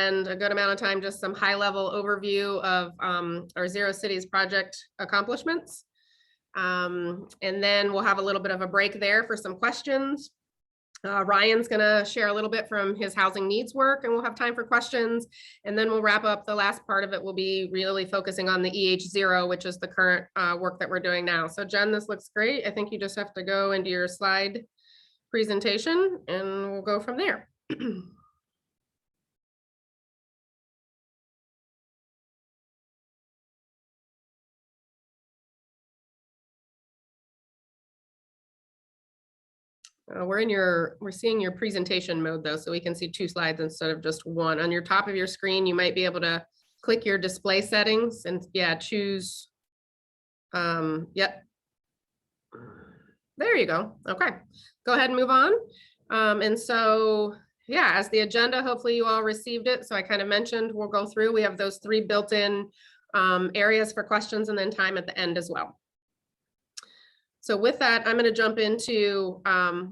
And a good amount of time, just some high level overview of our Zero Cities project accomplishments. And then we'll have a little bit of a break there for some questions. Ryan's gonna share a little bit from his housing needs work, and we'll have time for questions. And then we'll wrap up. The last part of it will be really focusing on the E.H.Zero, which is the current work that we're doing now. So Jen, this looks great. I think you just have to go into your slide presentation and we'll go from there. We're seeing your presentation mode though, so we can see 2 slides instead of just 1. On your top of your screen, you might be able to click your display settings and choose. Yep. There you go. Okay, go ahead and move on. And so, as the agenda, hopefully you all received it. So I kind of mentioned, we'll go through, we have those 3 built-in areas for questions and then time at the end as well. So with that, I'm going to jump into,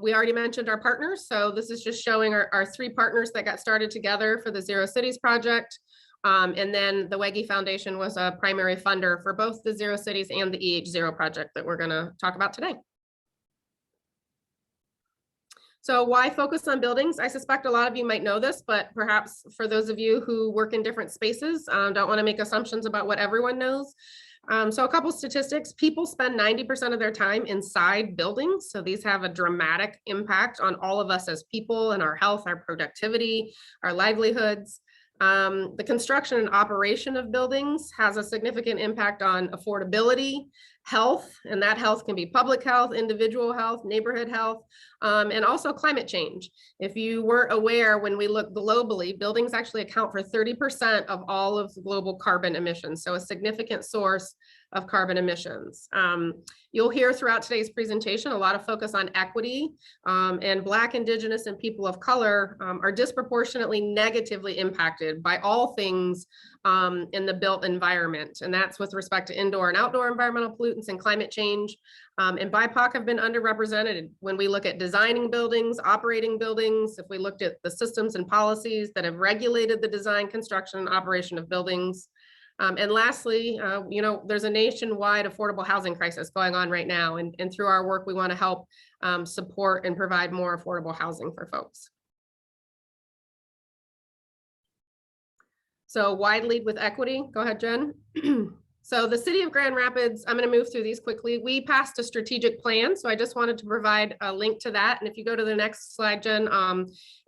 we already mentioned our partners. So this is just showing our 3 partners that got started together for the Zero Cities project. And then the WEGI Foundation was a primary funder for both the Zero Cities and the E.H.Zero project that we're going to talk about today. So why focus on buildings? I suspect a lot of you might know this, but perhaps for those of you who work in different spaces, don't want to make assumptions about what everyone knows. So a couple statistics: people spend 90% of their time inside buildings. So these have a dramatic impact on all of us as people and our health, our productivity, our livelihoods. The construction and operation of buildings has a significant impact on affordability, health, and that health can be public health, individual health, neighborhood health, and also climate change. If you weren't aware, when we look globally, buildings actually account for 30% of all of the global carbon emissions, so a significant source of carbon emissions. You'll hear throughout today's presentation a lot of focus on equity, and Black, Indigenous, and people of color are disproportionately negatively impacted by all things in the built environment. And that's with respect to indoor and outdoor environmental pollutants and climate change. And BIPOC have been underrepresented when we look at designing buildings, operating buildings, if we looked at the systems and policies that have regulated the design, construction, and operation of buildings. And lastly, there's a nationwide affordable housing crisis going on right now. And through our work, we want to help support and provide more affordable housing for folks. So why lead with equity? Go ahead, Jen. So the city of Grand Rapids, I'm going to move through these quickly. We passed a strategic plan, so I just wanted to provide a link to that. And if you go to the next slide, Jen,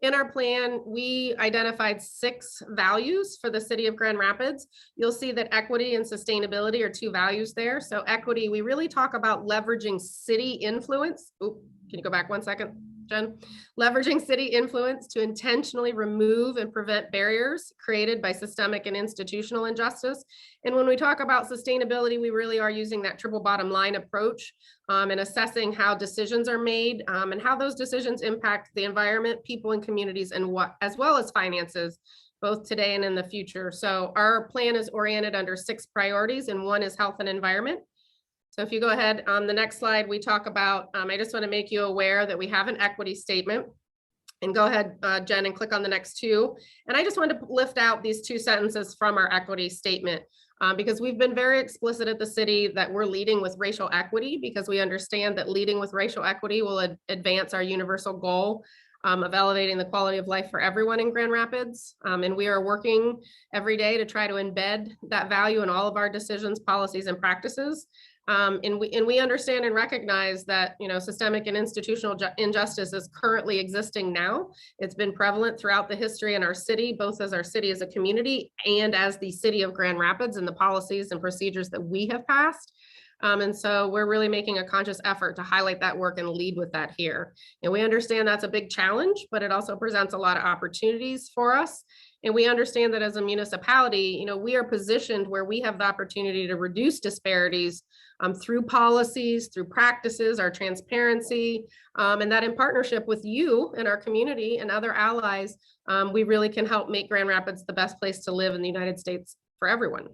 in our plan, we identified 6 values for the city of Grand Rapids. You'll see that equity and sustainability are 2 values there. So equity, we really talk about leveraging city influence. Oop, can you go back 1 second? Jen? Leveraging city influence to intentionally remove and prevent barriers created by systemic and institutional injustice. And when we talk about sustainability, we really are using that triple bottom line approach and assessing how decisions are made and how those decisions impact the environment, people, and communities, and as well as finances, both today and in the future. So our plan is oriented under 6 priorities, and 1 is health and environment. So if you go ahead on the next slide, we talk about, I just want to make you aware that we have an equity statement. And go ahead, Jen, and click on the next 2. And I just wanted to lift out these 2 sentences from our equity statement because we've been very explicit at the city that we're leading with racial equity, because we understand that leading with racial equity will advance our universal goal of elevating the quality of life for everyone in Grand Rapids. And we are working every day to try to embed that value in all of our decisions, policies, and practices. And we understand and recognize that, systemic and institutional injustice is currently existing now. It's been prevalent throughout the history in our city, both as our city as a community and as the city of Grand Rapids and the policies and procedures that we have passed. And so we're really making a conscious effort to highlight that work and lead with that here. And we understand that's a big challenge, but it also presents a lot of opportunities for us. And we understand that as a municipality, we are positioned where we have the opportunity to reduce disparities through policies, through practices, our transparency, and that in partnership with you and our community and other allies, we really can help make Grand Rapids the best place to live in the United States for everyone.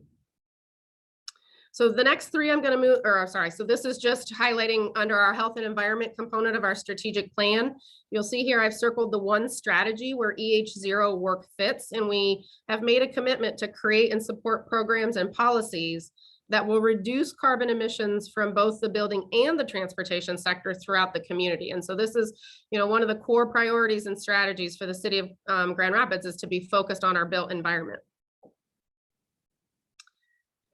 So the next three I'm going to move, or sorry, so this is just highlighting under our health and environment component of our strategic plan. You'll see here I've circled the one strategy where E.H.Zero work fits, and we have made a commitment to create and support programs and policies that will reduce carbon emissions from both the building and the transportation sector throughout the community. And so this is, one of the core priorities and strategies for the city of Grand Rapids is to be focused on our built environment.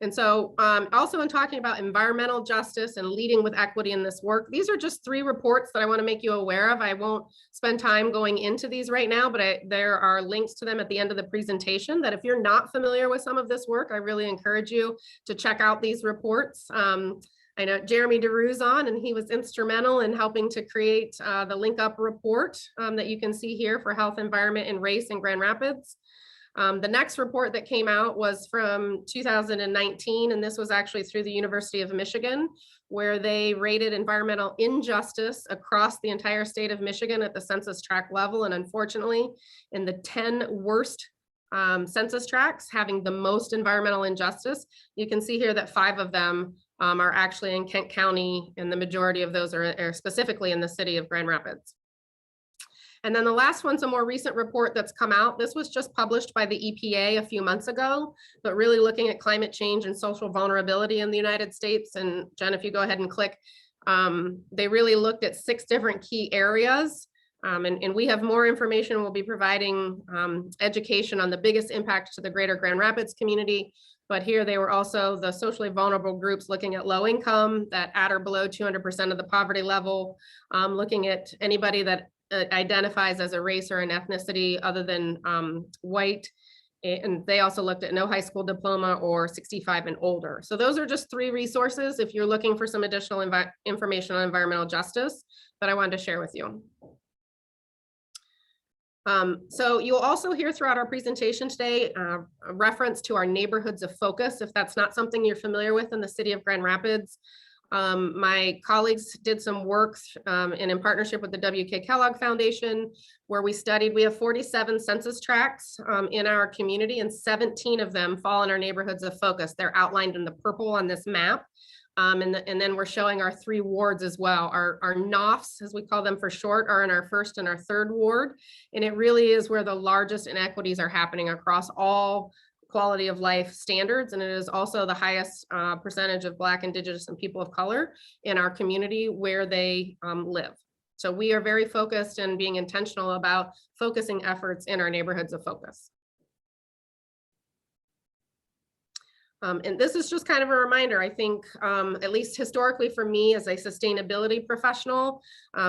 And so also in talking about environmental justice and leading with equity in this work, these are just 3 reports that I want to make you aware of. I won't spend time going into these right now, but there are links to them at the end of the presentation that if you're not familiar with some of this work, I really encourage you to check out these reports. I know Jeremy DeRue's on, and he was instrumental in helping to create the link up report that you can see here for health, environment, and race in Grand Rapids. The next report that came out was from 2019, and this was actually through the University of Michigan, where they rated environmental injustice across the entire state of Michigan at the census tract level. And unfortunately, in the 10 worst census tracts having the most environmental injustice, you can see here that 5 of them are actually in Kent County, and the majority of those are specifically in the city of Grand Rapids. And then the last one's a more recent report that's come out. This was just published by the EPA a few months ago, but really looking at climate change and social vulnerability in the United States. And Jen, if you go ahead and click, they really looked at 6 different key areas. And we have more information. We'll be providing education on the biggest impact to the greater Grand Rapids community. But here they were also the socially vulnerable groups looking at low income, that at or below 200% of the poverty level, looking at anybody that identifies as a race or an ethnicity other than white. And they also looked at no high school diploma or 65 and older. So those are just 3 resources if you're looking for some additional information on environmental justice that I wanted to share with you. So you'll also hear throughout our presentation today a reference to our neighborhoods of focus, if that's not something you're familiar with in the city of Grand Rapids. My colleagues did some work and in partnership with the W.K. Kellogg Foundation, where we have 47 census tracts in our community, and 17 of them fall in our neighborhoods of focus. They're outlined in the purple on this map. And then we're showing our 3 wards as well. Our NOFs, as we call them for short, are in our 1st and our 3rd ward. And it really is where the largest inequities are happening across all quality of life standards, and it is also the highest percentage of Black, Indigenous, and people of color in our community where they live. So we are very focused and being intentional about focusing efforts in our neighborhoods of focus. And this is just kind of a reminder, I think, at least historically for me as a sustainability professional,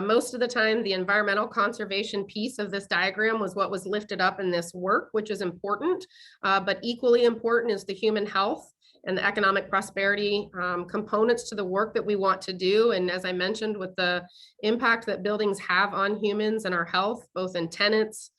most of the time the environmental conservation piece of this diagram was what was lifted up in this work, which is important, but equally important is the human health and the economic prosperity components to the work that we want to do. And as I mentioned, with the impact that buildings have on humans and our health, both in tenants,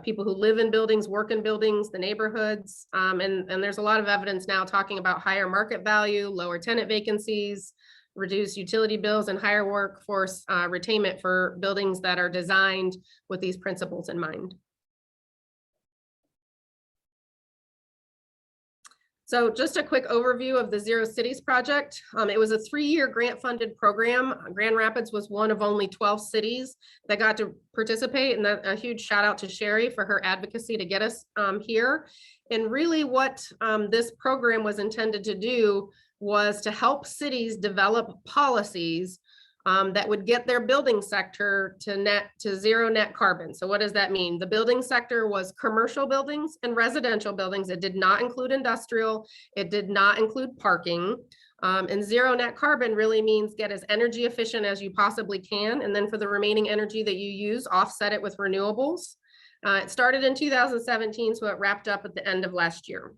people who live in buildings, work in buildings, the neighborhoods. And there's a lot of evidence now talking about higher market value, lower tenant vacancies, reduced utility bills, and higher workforce retainment for buildings that are designed with these principles in mind. So just a quick overview of the Zero Cities project. It was a 3-year grant-funded program. Grand Rapids was one of only 12 cities that got to participate, and a huge shout out to Sherry for her advocacy to get us here. And really what this program was intended to do was to help cities develop policies that would get their building sector to zero net carbon. So what does that mean? The building sector was commercial buildings and residential buildings. It did not include industrial. It did not include parking. And zero net carbon really means get as energy efficient as you possibly can. And then for the remaining energy that you use, offset it with renewables. It started in 2017, so it wrapped up at the end of last year.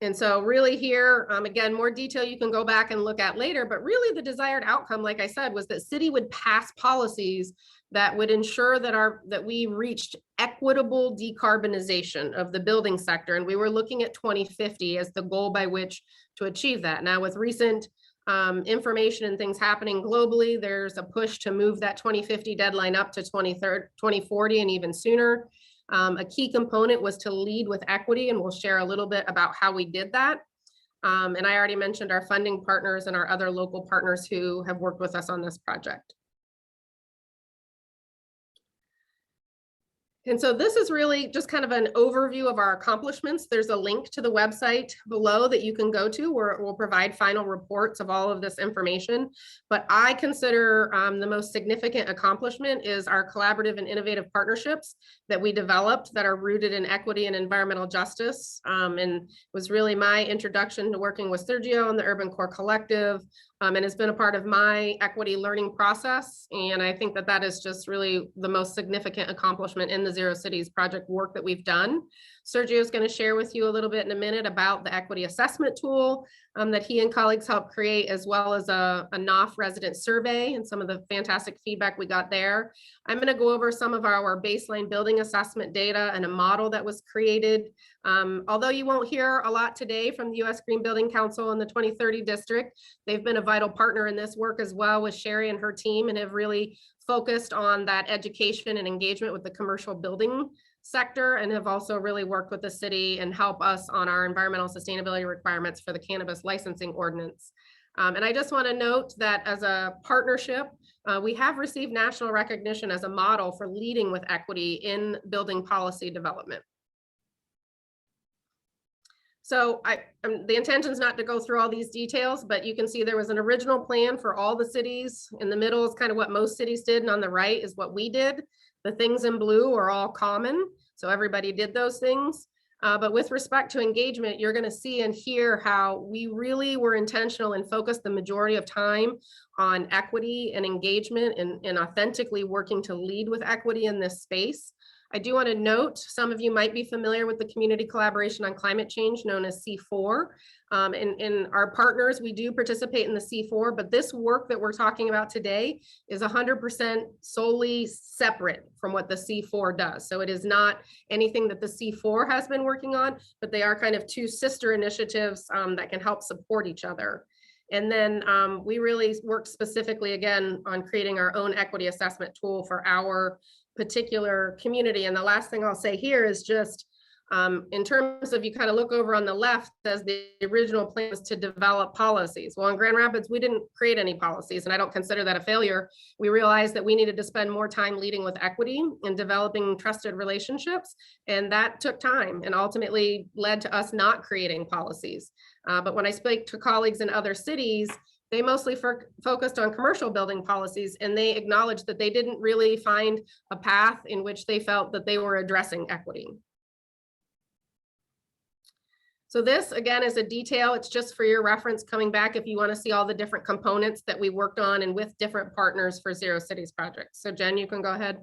And so really here, again, more detail you can go back and look at later, but really the desired outcome, like I said, was that city would pass policies that would ensure that we reached equitable decarbonization of the building sector. And we were looking at 2050 as the goal by which to achieve that. Now with recent information and things happening globally, there's a push to move that 2050 deadline up to 2040 and even sooner. A key component was to lead with equity, and we'll share a little bit about how we did that. And I already mentioned our funding partners and our other local partners who have worked with us on this project. And so this is really just kind of an overview of our accomplishments. There's a link to the website below that you can go to where it will provide final reports of all of this information. But I consider the most significant accomplishment is our collaborative and innovative partnerships that we developed that are rooted in equity and environmental justice. And was really my introduction to working with Sergio and the Urban Core Collective. And has been a part of my equity learning process. And I think that that is just really the most significant accomplishment in the Zero Cities project work that we've done. Sergio is going to share with you a little bit in a minute about the equity assessment tool that he and colleagues helped create, as well as a NOF resident survey and some of the fantastic feedback we got there. I'm going to go over some of our baseline building assessment data and a model that was created. Although you won't hear a lot today from the U.S. Green Building Council and the 2030 district, they've been a vital partner in this work as well with Sherry and her team, and have really focused on that education and engagement with the commercial building sector, and have also really worked with the city and help us on our environmental sustainability requirements for the cannabis licensing ordinance. And I just want to note that as a partnership, we have received national recognition as a model for leading with equity in building policy development. So the intention is not to go through all these details, but you can see there was an original plan for all the cities. In the middle is kind of what most cities did, and on the right is what we did. The things in blue are all common, so everybody did those things. But with respect to engagement, you're going to see and hear how we really were intentional and focused the majority of time on equity and engagement and authentically working to lead with equity in this space. I do want to note, some of you might be familiar with the Community Collaboration on Climate Change, known as C4. In our partners, we do participate in the C4, but this work that we're talking about today is 100% solely separate from what the C4 does. So it is not anything that the C4 has been working on, but they are kind of two sister initiatives that can help support each other. And then we really worked specifically, again, on creating our own equity assessment tool for our particular community. And the last thing I'll say here is just in terms of, you kind of look over on the left, as the original plan was to develop policies. Well, in Grand Rapids, we didn't create any policies, and I don't consider that a failure. We realized that we needed to spend more time leading with equity and developing trusted relationships. And that took time and ultimately led to us not creating policies. But when I spoke to colleagues in other cities, they mostly focused on commercial building policies, and they acknowledged that they didn't really find a path in which they felt that they were addressing equity. So this, again, is a detail. It's just for your reference coming back if you want to see all the different components that we worked on and with different partners for Zero Cities projects. So Jen, you can go ahead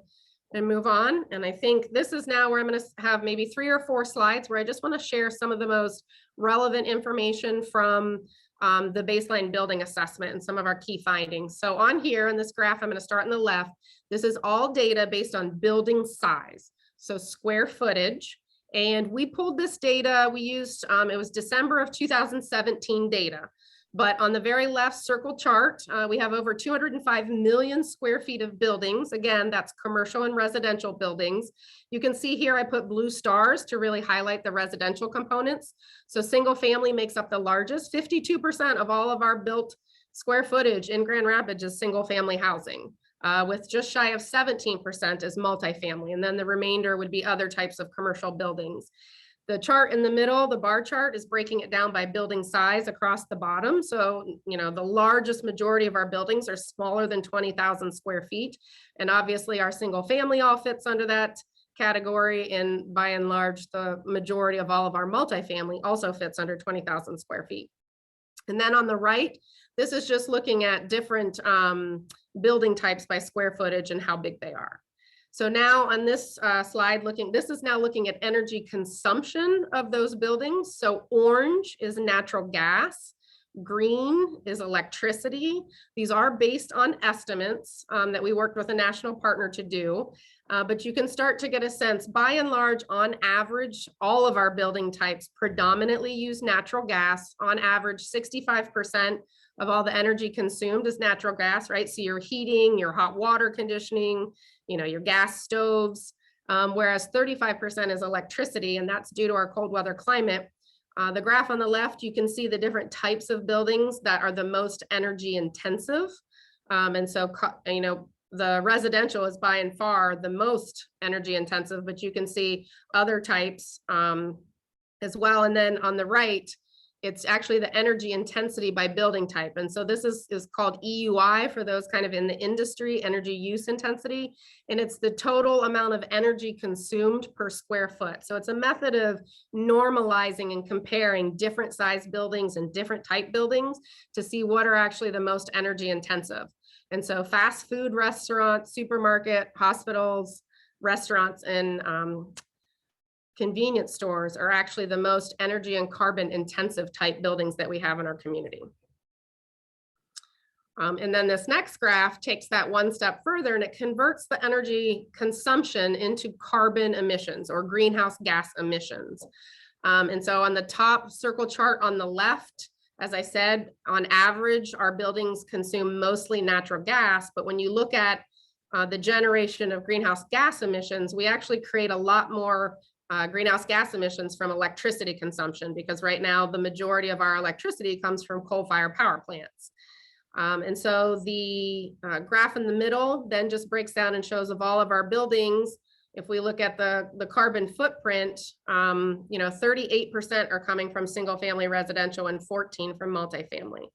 and move on. And I think this is now where I'm going to have maybe 3 or 4 slides where I just want to share some of the most relevant information from the baseline building assessment and some of our key findings. So on here in this graph, I'm going to start on the left. This is all data based on building size, so square footage. And we pulled this data, we used, it was December of 2017 data. But on the very left circle chart, we have over 205 million square feet of buildings. Again, that's commercial and residential buildings. You can see here I put blue stars to really highlight the residential components. So single family makes up the largest. 52% of all of our built square footage in Grand Rapids is single family housing, with just shy of 17% is multifamily. And then the remainder would be other types of commercial buildings. The chart in the middle, the bar chart, is breaking it down by building size across the bottom. So, you know, the largest majority of our buildings are smaller than 20,000 square feet. And obviously our single family all fits under that category. And by and large, the majority of all of our multifamily also fits under 20,000 square feet. And then on the right, this is just looking at different building types by square footage and how big they are. So now on this slide, this is now looking at energy consumption of those buildings. So orange is natural gas, green is electricity. These are based on estimates that we worked with a national partner to do. But you can start to get a sense, by and large, on average, all of our building types predominantly use natural gas. On average, 65% of all the energy consumed is natural gas, right? So your heating, your hot water conditioning, you know, your gas stoves, whereas 35% is electricity, and that's due to our cold weather climate. The graph on the left, you can see the different types of buildings that are the most energy intensive. And so, you know, the residential is by and far the most energy intensive, but you can see other types as well. And then on the right, it's actually the energy intensity by building type. And so this is called EUI for those kind of in the industry, energy use intensity. And it's the total amount of energy consumed per square foot. So it's a method of normalizing and comparing different size buildings and different type buildings to see what are actually the most energy intensive. And so fast food restaurants, supermarket, hospitals, restaurants, and convenience stores are actually the most energy and carbon intensive type buildings that we have in our community. And then this next graph takes that one step further and it converts the energy consumption into carbon emissions or greenhouse gas emissions. And so on the top circle chart on the left, as I said, on average, our buildings consume mostly natural gas, but when you look at the generation of greenhouse gas emissions, we actually create a lot more greenhouse gas emissions from electricity consumption, because right now the majority of our electricity comes from coal-fired power plants. And so the graph in the middle then just breaks down and shows of all of our buildings. If we look at the carbon footprint, you know, 38% are coming from single family residential and 14% from multifamily.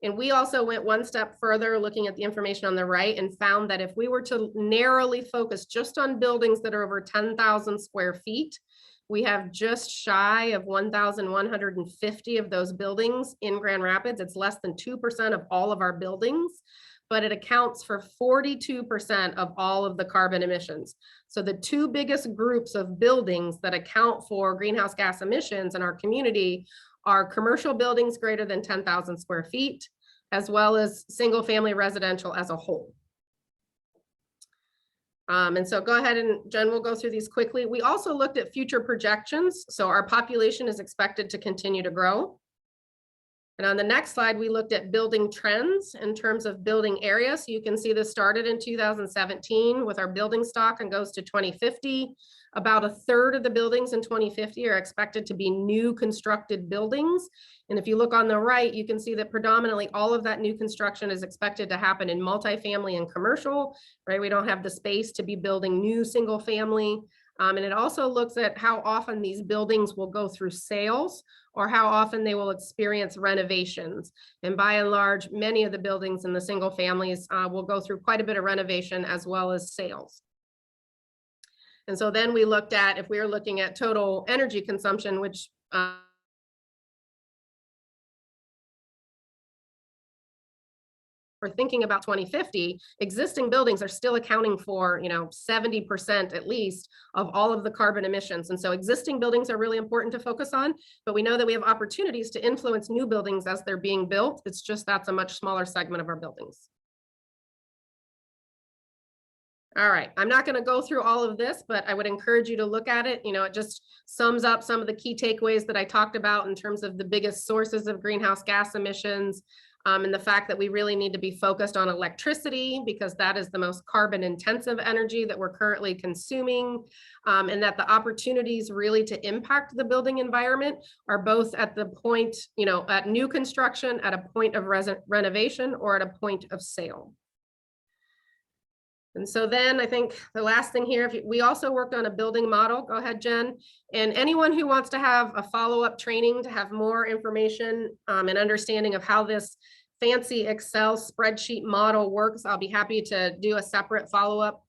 And we also went one step further looking at the information on the right and found that if we were to narrowly focus just on buildings that are over 10,000 square feet, we have just shy of 1,150 of those buildings in Grand Rapids. It's less than 2% of all of our buildings, but it accounts for 42% of all of the carbon emissions. So the two biggest groups of buildings that account for greenhouse gas emissions in our community are commercial buildings greater than 10,000 square feet, as well as single family residential as a whole. And so go ahead and Jen will go through these quickly. We also looked at future projections. So our population is expected to continue to grow. And on the next slide, we looked at building trends in terms of building area. So you can see this started in 2017 with our building stock and goes to 2050. About a third of the buildings in 2050 are expected to be new constructed buildings. And if you look on the right, you can see that predominantly all of that new construction is expected to happen in multifamily and commercial, right? We don't have the space to be building new single family. And it also looks at how often these buildings will go through sales or how often they will experience renovations. And by and large, many of the buildings in the single families will go through quite a bit of renovation as well as sales. And so then we looked at, if we were looking at total energy consumption, which we're thinking about 2050, existing buildings are still accounting for, you know, 70% at least of all of the carbon emissions. And so existing buildings are really important to focus on, but we know that we have opportunities to influence new buildings as they're being built. It's just that's a much smaller segment of our buildings. All right, I'm not going to go through all of this, but I would encourage you to look at it. You know, it just sums up some of the key takeaways that I talked about in terms of the biggest sources of greenhouse gas emissions, and the fact that we really need to be focused on electricity because that is the most carbon intensive energy that we're currently consuming, and that the opportunities really to impact the building environment are both at the point, you know, at new construction, at a point of renovation, or at a point of sale. And so then I think the last thing here, we also worked on a building model. Go ahead, Jen. And anyone who wants to have a follow-up training to have more information and understanding of how this fancy Excel spreadsheet model works, I'll be happy to do a separate follow-up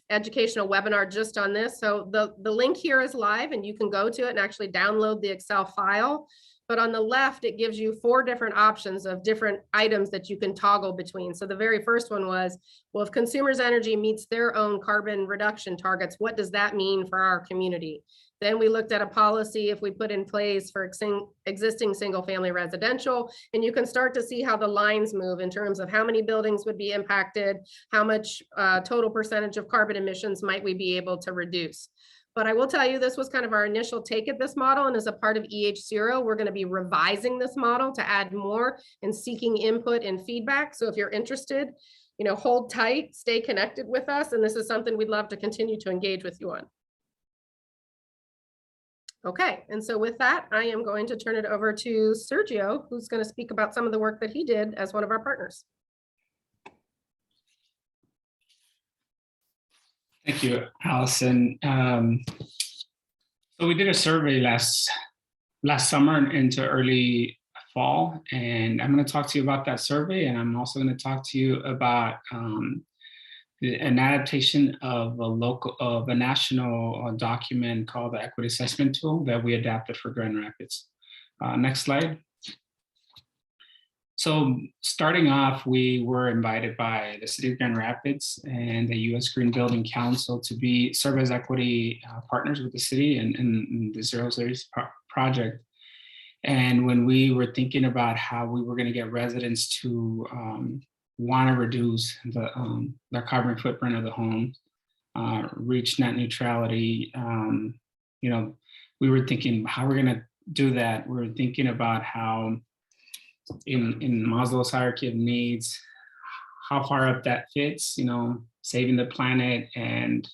educational webinar just on this. So the link here is live and you can go to it and actually download the Excel file. But on the left, it gives you 4 different options of different items that you can toggle between. So the very first one was, well, if consumers' energy meets their own carbon reduction targets, what does that mean for our community? Then we looked at a policy if we put in place for existing single family residential, and you can start to see how the lines move in terms of how many buildings would be impacted, how much total percentage of carbon emissions might we be able to reduce. But I will tell you, this was kind of our initial take at this model. And as a part of E.H.Zero, we're going to be revising this model to add more and seeking input and feedback. So if you're interested, you know, hold tight, stay connected with us. And this is something we'd love to continue to engage with you on. Okay, and so with that, I am going to turn it over to Sergio, who's going to speak about some of the work that he did as one of our partners. Thank you, Allison. So we did a survey last summer into early fall, and I'm going to talk to you about that survey, and I'm also going to talk to you about an adaptation of a national document called the Equity Assessment Tool that we adapted for Grand Rapids. Next slide. So starting off, we were invited by the City of Grand Rapids and the U.S. Green Building Council to serve as equity partners with the city in the Zero Series project. And when we were thinking about how we were going to get residents to want to reduce their carbon footprint of the home, reach net neutrality, you know, we were thinking how we're going to do that. We were thinking about how in Maslow's hierarchy of needs, how far up that fits, you know, saving the planet and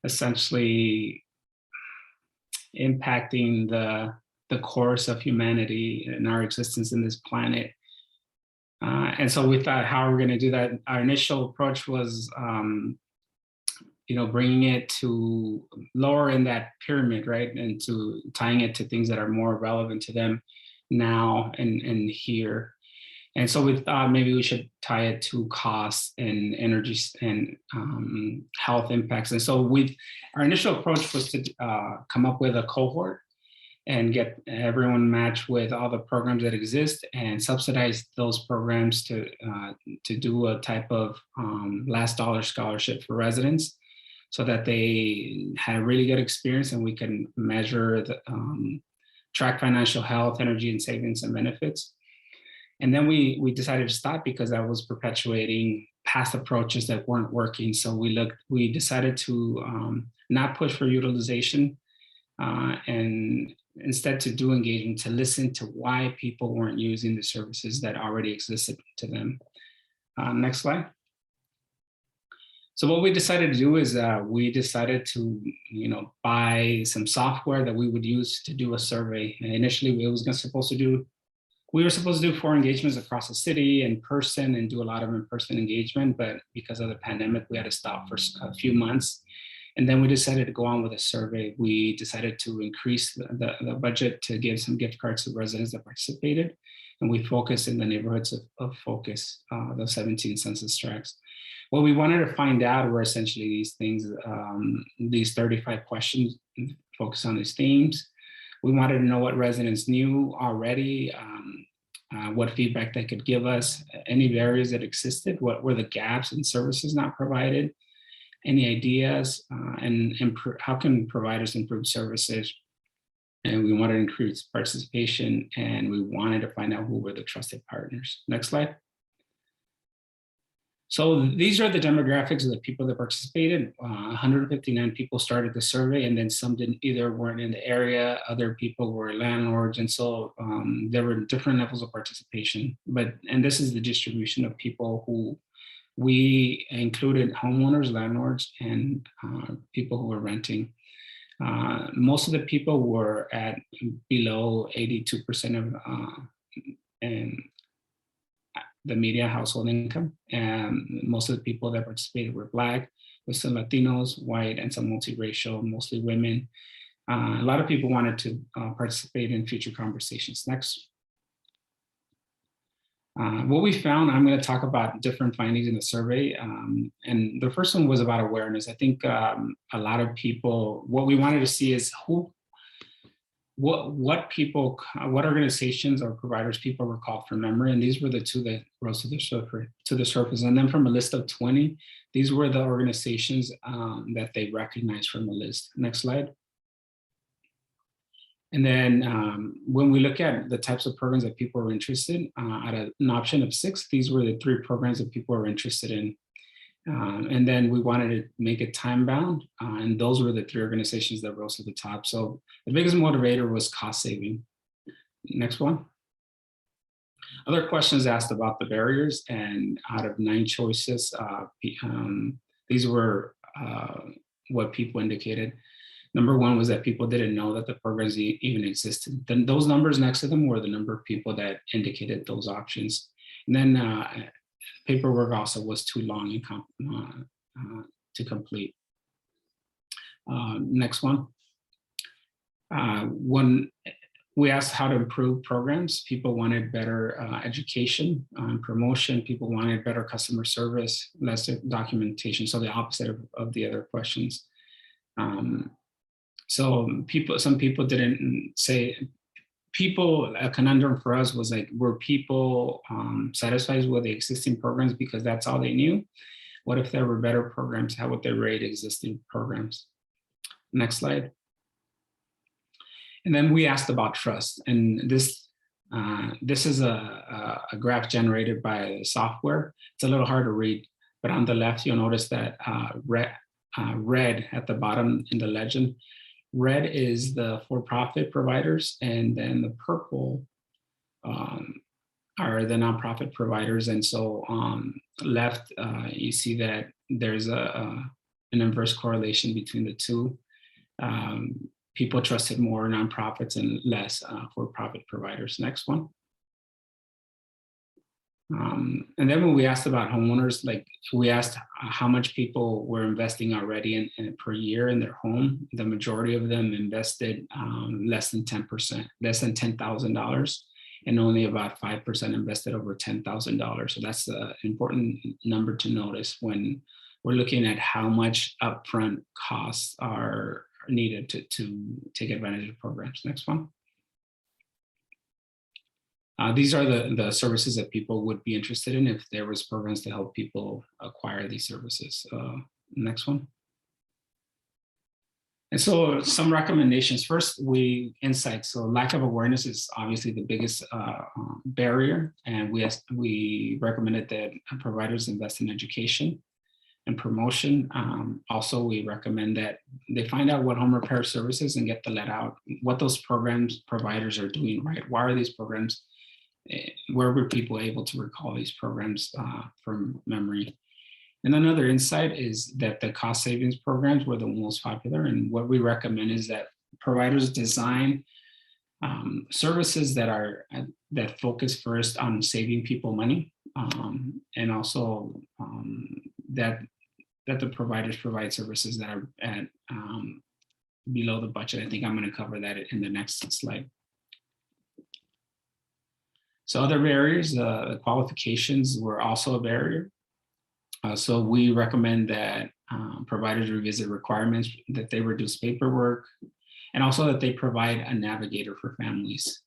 essentially impacting the course of humanity and our existence in this planet. And so we thought, how are we going to do that? Our initial approach was, you know, bringing it to lower in that pyramid, right? And to tying it to things that are more relevant to them now and here. And so we thought maybe we should tie it to costs and energy and health impacts. And so our initial approach was to come up with a cohort and get everyone matched with all the programs that exist and subsidize those programs to do a type of last dollar scholarship for residents so that they had a really good experience and we can measure the track financial health, energy and savings and benefits. And then we decided to stop because that was perpetuating past approaches that weren't working. So we decided to not push for utilization and instead to do engagement, to listen to why people weren't using the services that already existed to them. Next slide. So what we decided to do is we decided to, you know, buy some software that we would use to do a survey. And initially, we were supposed to do 4 engagements across the city in person and do a lot of in-person engagement. But because of the pandemic, we had to stop for a few months. And then we decided to go on with a survey. We decided to increase the budget to give some gift cards to residents that participated. And we focused in the neighborhoods of focus, the 17 census tracts. What we wanted to find out were essentially these things, these 35 questions focus on these themes. We wanted to know what residents knew already, what feedback they could give us, any barriers that existed, what were the gaps in services not provided, any ideas, and how can providers improve services. And we wanted to increase participation, and we wanted to find out who were the trusted partners. Next slide. So these are the demographics of the people that participated. 159 people started the survey, and then some weren't in the area, other people were landlords, and so there were different levels of participation. And this is the distribution of people who we included: homeowners, landlords, and people who were renting. Most of the people were at below 82% of the median household income. And most of the people that participated were Black, with some Latinos, white, and some multiracial, mostly women. A lot of people wanted to participate in future conversations. Next. What we found, I'm going to talk about different findings in the survey. And the first one was about awareness. I think a lot of people, what we wanted to see is what organizations or providers people recall from memory. And these were the 2 that rose to the surface. And then from a list of 20, these were the organizations that they recognized from the list. Next slide. And then when we look at the types of programs that people were interested in, at an option of 6, these were the 3 programs that people were interested in. And then we wanted to make it time bound, and those were the 3 organizations that rose to the top. So the biggest motivator was cost saving. Next one. Other questions asked about the barriers, and out of 9 choices, these were what people indicated. Number one was that people didn't know that the programs even existed. Then those numbers next to them were the number of people that indicated those options. And then paperwork also was too long to complete. Next one. When we asked how to improve programs, people wanted better education and promotion. People wanted better customer service, less documentation. So the opposite of the other questions. So some people didn't say, a conundrum for us was like, were people satisfied with the existing programs because that's all they knew? What if there were better programs? How would they rate existing programs? Next slide. And then we asked about trust. And this is a graph generated by software. It's a little hard to read, but on the left, you'll notice that red at the bottom in the legend, red is the for-profit providers, and then the purple are the nonprofit providers. And so left, you see that there's an inverse correlation between the two. People trusted more nonprofits and less for-profit providers. Next one. And then when we asked about homeowners, like we asked how much people were investing already in per year in their home. The majority of them invested less than 10%, less than $10,000, and only about 5% invested over $10,000. So that's an important number to notice when we're looking at how much upfront costs are needed to take advantage of programs. Next one. These are the services that people would be interested in if there was programs to help people acquire these services. Next one. And so some recommendations. First, insights. So lack of awareness is obviously the biggest barrier. And we recommended that providers invest in education and promotion. Also, we recommend that they find out what home repair services and get the let out, what those providers are doing, right? Why are these programs, where were people able to recall these programs from memory? And another insight is that the cost savings programs were the most popular. And what we recommend is that providers design services that focus first on saving people money, and also that the providers provide services that are at below the budget. I think I'm going to cover that in the next slide. So other barriers, the qualifications were also a barrier. So we recommend that providers revisit requirements, that they reduce paperwork, and also that they provide a navigator for families.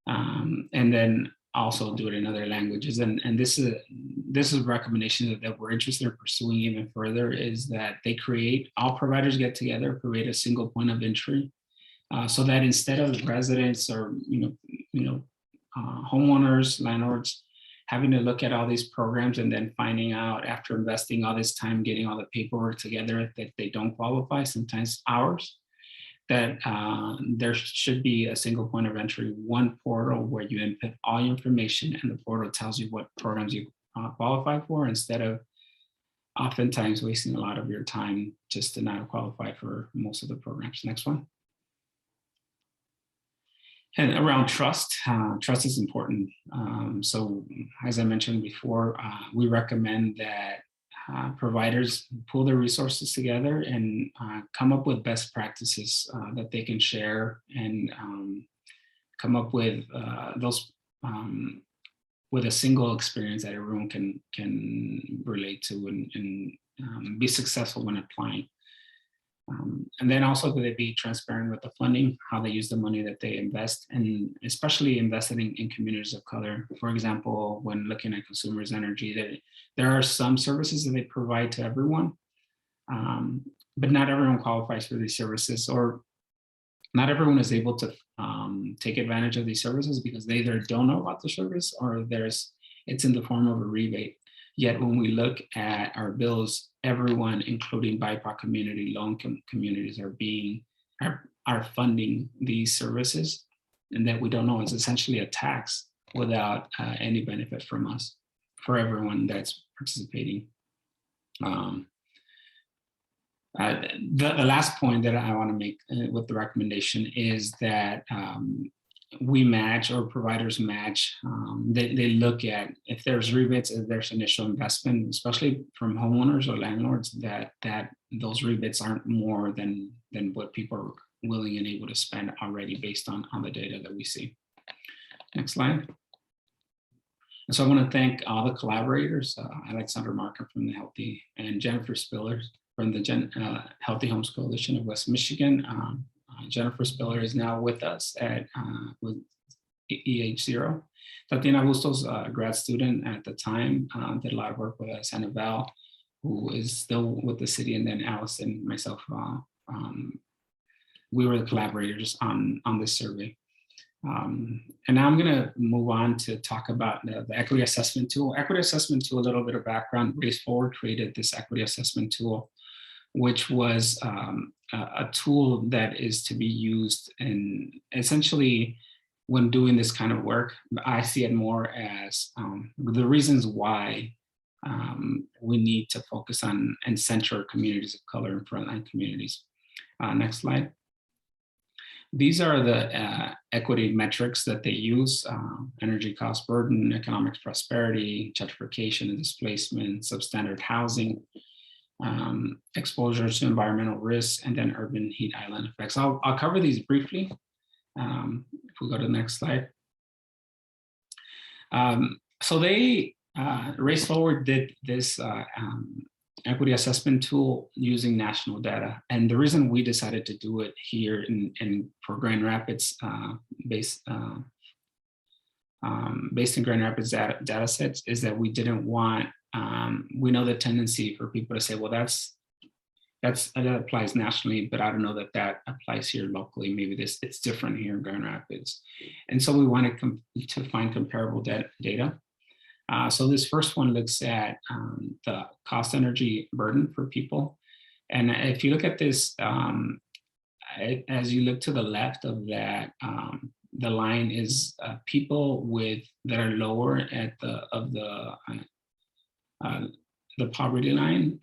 And then also do it in other languages. And this is a recommendation that we're interested in pursuing even further, is that they all providers get together, create a single point of entry, so that instead of residents or homeowners, landlords having to look at all these programs and then finding out after investing all this time getting all the paperwork together that they don't qualify, sometimes hours, that there should be a single point of entry, one portal where you input all your information and the portal tells you what programs you qualify for, instead of oftentimes wasting a lot of your time just to not qualify for most of the programs. Next one. And around trust, trust is important. So as I mentioned before, we recommend that providers pull their resources together and come up with best practices that they can share, and come up with those with a single experience that everyone can relate to and be successful when applying. And then also that they be transparent with the funding, how they use the money that they invest, and especially investing in communities of color. For example, when looking at consumers energy, there are some services that they provide to everyone, but not everyone qualifies for these services, or not everyone is able to take advantage of these services because they either don't know about the service or it's in the form of a rebate. Yet when we look at our bills, everyone, including BIPOC community, low-income communities, are funding these services, and that we don't know. It's essentially a tax without any benefit from us for everyone that's participating. The last point that I want to make with the recommendation is that we match, or providers match. They look at if there's rebates, if there's initial investment, especially from homeowners or landlords, that those rebates aren't more than what people are willing and able to spend already based on the data that we see. Next slide. And so I want to thank all the collaborators, Alexander Markham from the Healthy, and Jennifer Spiller from the Healthy Homes Coalition of West Michigan. Jennifer Spiller is now with us at with E.H.Zero. Tatiana Bustos, a grad student at the time, did a lot of work with us. Annabelle, who is still with the city, and then Allison, myself, we were the collaborators on this survey. And now I'm going to move on to talk about the equity assessment tool. Equity assessment tool, a little bit of background. Race Forward created this equity assessment tool, which was a tool that is to be used in essentially when doing this kind of work. I see it more as the reasons why we need to focus on and center communities of color and frontline communities. Next slide. These are the equity metrics that they use: energy cost burden, economic prosperity, gentrification and displacement, substandard housing, exposure to environmental risks, and then urban heat island effects. I'll cover these briefly. If we go to the next slide. So they, Race Forward did this equity assessment tool using national data. And the reason we decided to do it here for Grand Rapids, based in Grand Rapids data sets, is that we didn't want, we know the tendency for people to say, well, that applies nationally, but I don't know that applies here locally. Maybe it's different here in Grand Rapids. And so we wanted to find comparable data. So this first one looks at the cost energy burden for people. And if you look at this, as you look to the left of that, the line is people that are lower at the poverty line.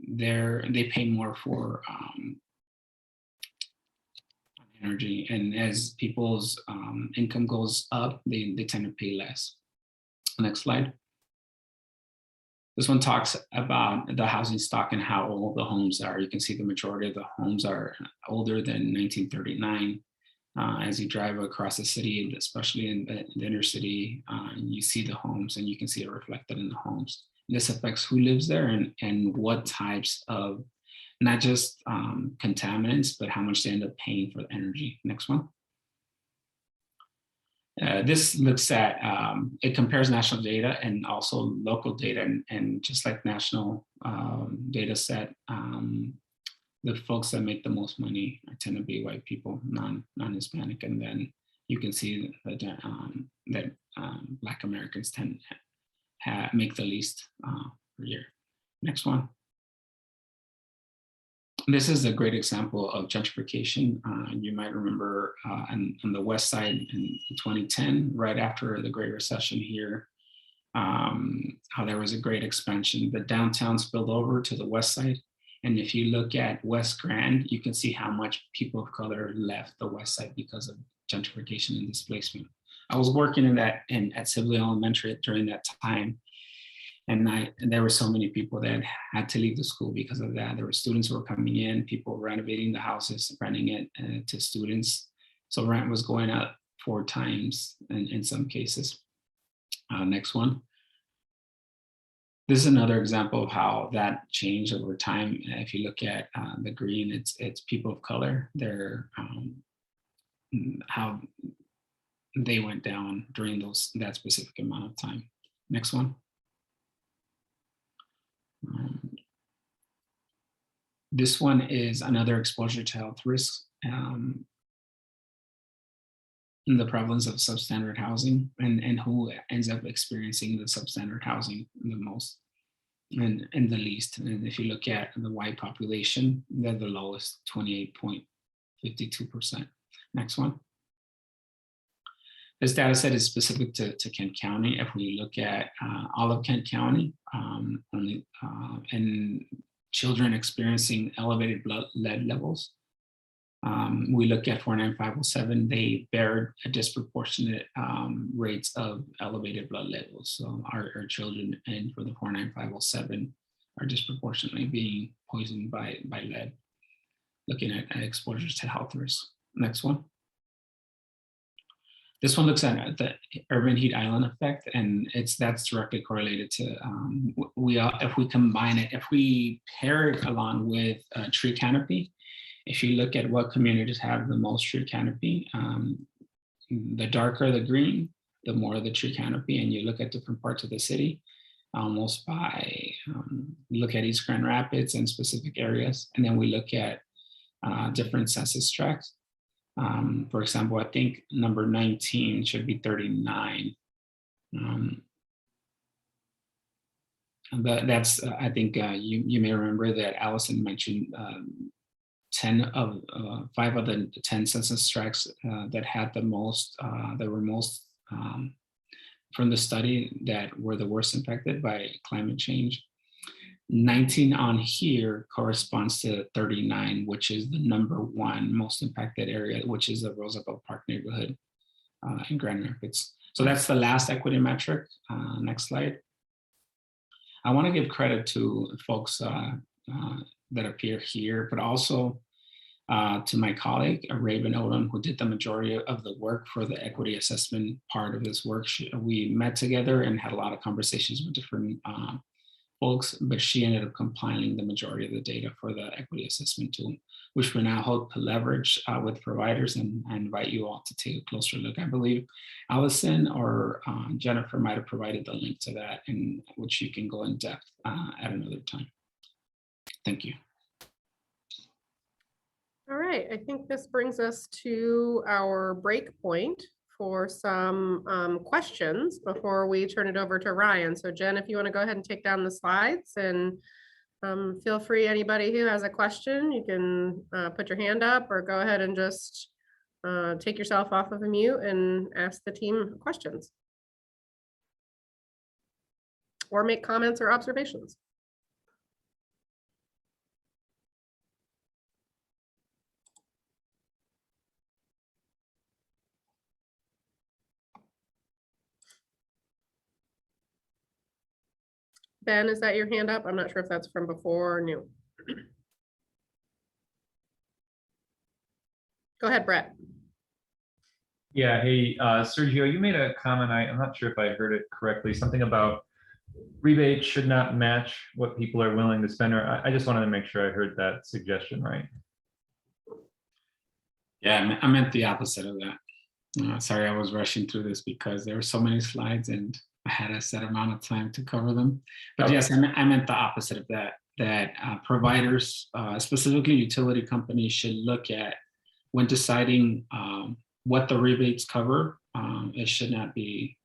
They pay more for energy, and as people's income goes up, they tend to pay less. Next slide. This one talks about the housing stock and how old the homes are. You can see the majority of the homes are older than 1939. As you drive across the city, especially in the inner city, you see the homes, and you can see it reflected in the homes. This affects who lives there and what types of, not just contaminants, but how much they end up paying for the energy. Next one. This looks at, it compares national data and also local data, and just like national data set, the folks that make the most money tend to be white people, non-Hispanic, and then you can see that Black Americans tend to make the least per year. Next one. This is a great example of gentrification. You might remember on the west side in 2010, right after the Great Recession here, how there was a great expansion. The downtown spilled over to the west side. And if you look at West Grand, you can see how much people of color left the west side because of gentrification and displacement. I was working at Sibley Elementary during that time. And there were so many people that had to leave the school because of that. There were students who were coming in, people renovating the houses, renting it to students. So rent was going up 4 times in some cases. Next one. This is another example of how that changed over time. If you look at the green, it's people of color. They're how they went down during that specific amount of time. Next one. This one is another exposure to health risks in the prevalence of substandard housing and who ends up experiencing the substandard housing the most and the least. And if you look at the white population, they're the lowest, 28.52%. Next one. This data set is specific to Kent County. If we look at all of Kent County, and children experiencing elevated blood lead levels. We look at 49507, they bear a disproportionate rates of elevated blood levels. So our children, and for the 49507, are disproportionately being poisoned by lead, looking at exposures to health risks. Next one. This one looks at the urban heat island effect, and that's directly correlated to if we combine it, if we pair it along with tree canopy. If you look at what communities have the most tree canopy, the darker the green, the more the tree canopy, and you look at different parts of the city, almost by look at East Grand Rapids and specific areas, and then we look at different census tracts. For example, I think number 19 should be 39. But that's, I think you may remember that Allison mentioned 5 of the 10 census tracts that had the most, that were most from the study that were the worst impacted by climate change. 19 on here corresponds to 39, which is the #1 most impacted area, which is the Roosevelt Park neighborhood in Grand Rapids. So that's the last equity metric. Next slide. I want to give credit to folks that appear here, but also to my colleague, Raven Odom, who did the majority of the work for the equity assessment part of this work. We met together and had a lot of conversations with different folks, but she ended up compiling the majority of the data for the equity assessment tool, which we now hope to leverage with providers, and I invite you all to take a closer look. I believe Allison or Jennifer might have provided the link to that, in which you can go in depth at another time. Thank you. All right, I think this brings us to our break point for some questions before we turn it over to Ryan. So Jen, if you want to go ahead and take down the slides, and feel free, anybody who has a question, you can put your hand up or go ahead and just take yourself off of a mute and ask the team questions or make comments or observations. Ben, is that your hand up? I'm not sure if that's from before or new. Go ahead, Brett. Yeah, hey, Sergio, you made a comment, I'm not sure if I heard it correctly, something about rebates should not match what people are willing to spend, or I just wanted to make sure I heard that suggestion right. Yeah, I meant the opposite of that. Sorry, I was rushing through this because there were so many slides and I had a set amount of time to cover them. But okay. Yes, I meant the opposite of that, that providers, specifically utility companies, should look at when deciding what the rebates cover. It should not be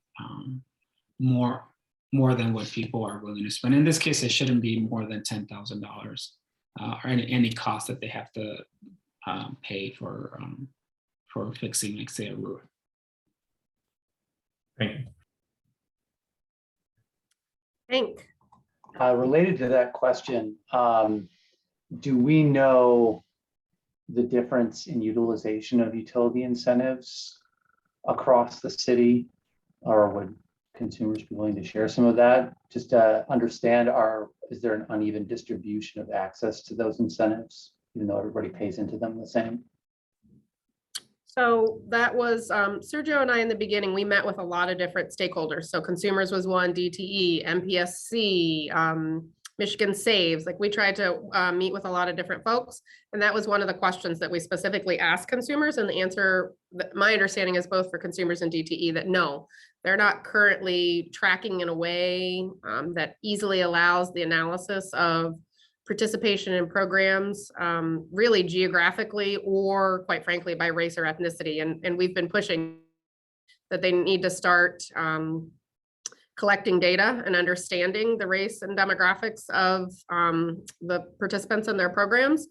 more than what people are willing to spend. In this case, it shouldn't be more than $10,000 or any cost that they have to pay for fixing, like, say, a roof. Thank you. Hank. Related to that question, do we know the difference in utilization of utility incentives across the city, or would consumers be willing to share some of that? Just to understand, is there an uneven distribution of access to those incentives, even though everybody pays into them the same? So that was Sergio and I in the beginning. We met with a lot of different stakeholders. So consumers was one, DTE, MPSC, Michigan Saves. Like, we tried to meet with a lot of different folks. And that was one of the questions that we specifically asked consumers. And the answer, my understanding is both for consumers and DTE, that no, they're not currently tracking in a way that easily allows the analysis of participation in programs, really geographically, or quite frankly, by race or ethnicity. And we've been pushing that they need to start collecting data and understanding the race and demographics of the participants in their programs.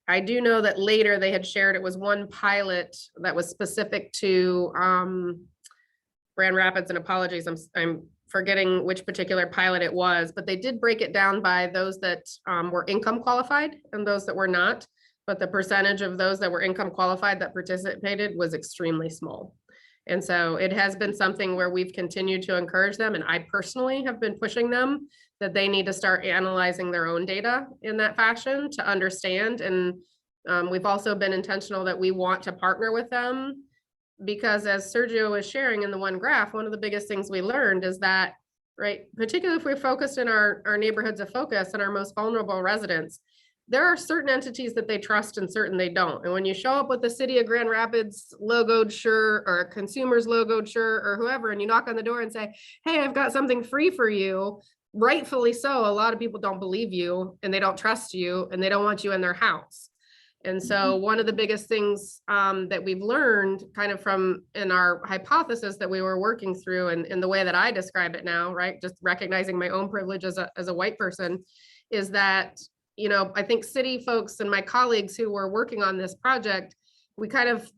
I do know that later they had shared, it was one pilot that was specific to Grand Rapids, and apologies, I'm forgetting which particular pilot it was, but they did break it down by those that were income qualified and those that were not. But the percentage of those that were income qualified that participated was extremely small. And so it has been something where we've continued to encourage them. And I personally have been pushing them that they need to start analyzing their own data in that fashion to understand. And we've also been intentional that we want to partner with them, because as Sergio was sharing in the one graph, one of the biggest things we learned is that, right, particularly if we're focused in our neighborhoods of focus and our most vulnerable residents, there are certain entities that they trust and certain they don't. And when you show up with the City of Grand Rapids logoed shirt or a consumer's logoed shirt or whoever, and you knock on the door and say, hey, I've got something free for you, rightfully so, a lot of people don't believe you and they don't trust you and they don't want you in their house. And so one of the biggest things that we've learned kind of from in our hypothesis that we were working through, and in the way that I describe it now, right, just recognizing my own privilege as a white person, is that, you know, I think city folks and my colleagues who were working on this project, we kind of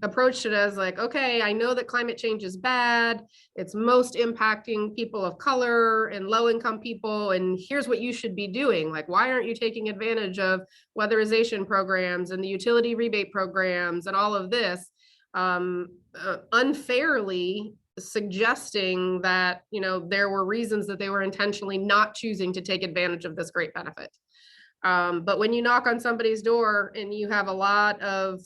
approached it as like, okay, I know that climate change is bad. It's most impacting people of color and low income people. And here's what you should be doing. Like, why aren't you taking advantage of weatherization programs and the utility rebate programs and all of this, unfairly suggesting that, you know, there were reasons that they were intentionally not choosing to take advantage of this great benefit. But when you knock on somebody's door and you have a lot of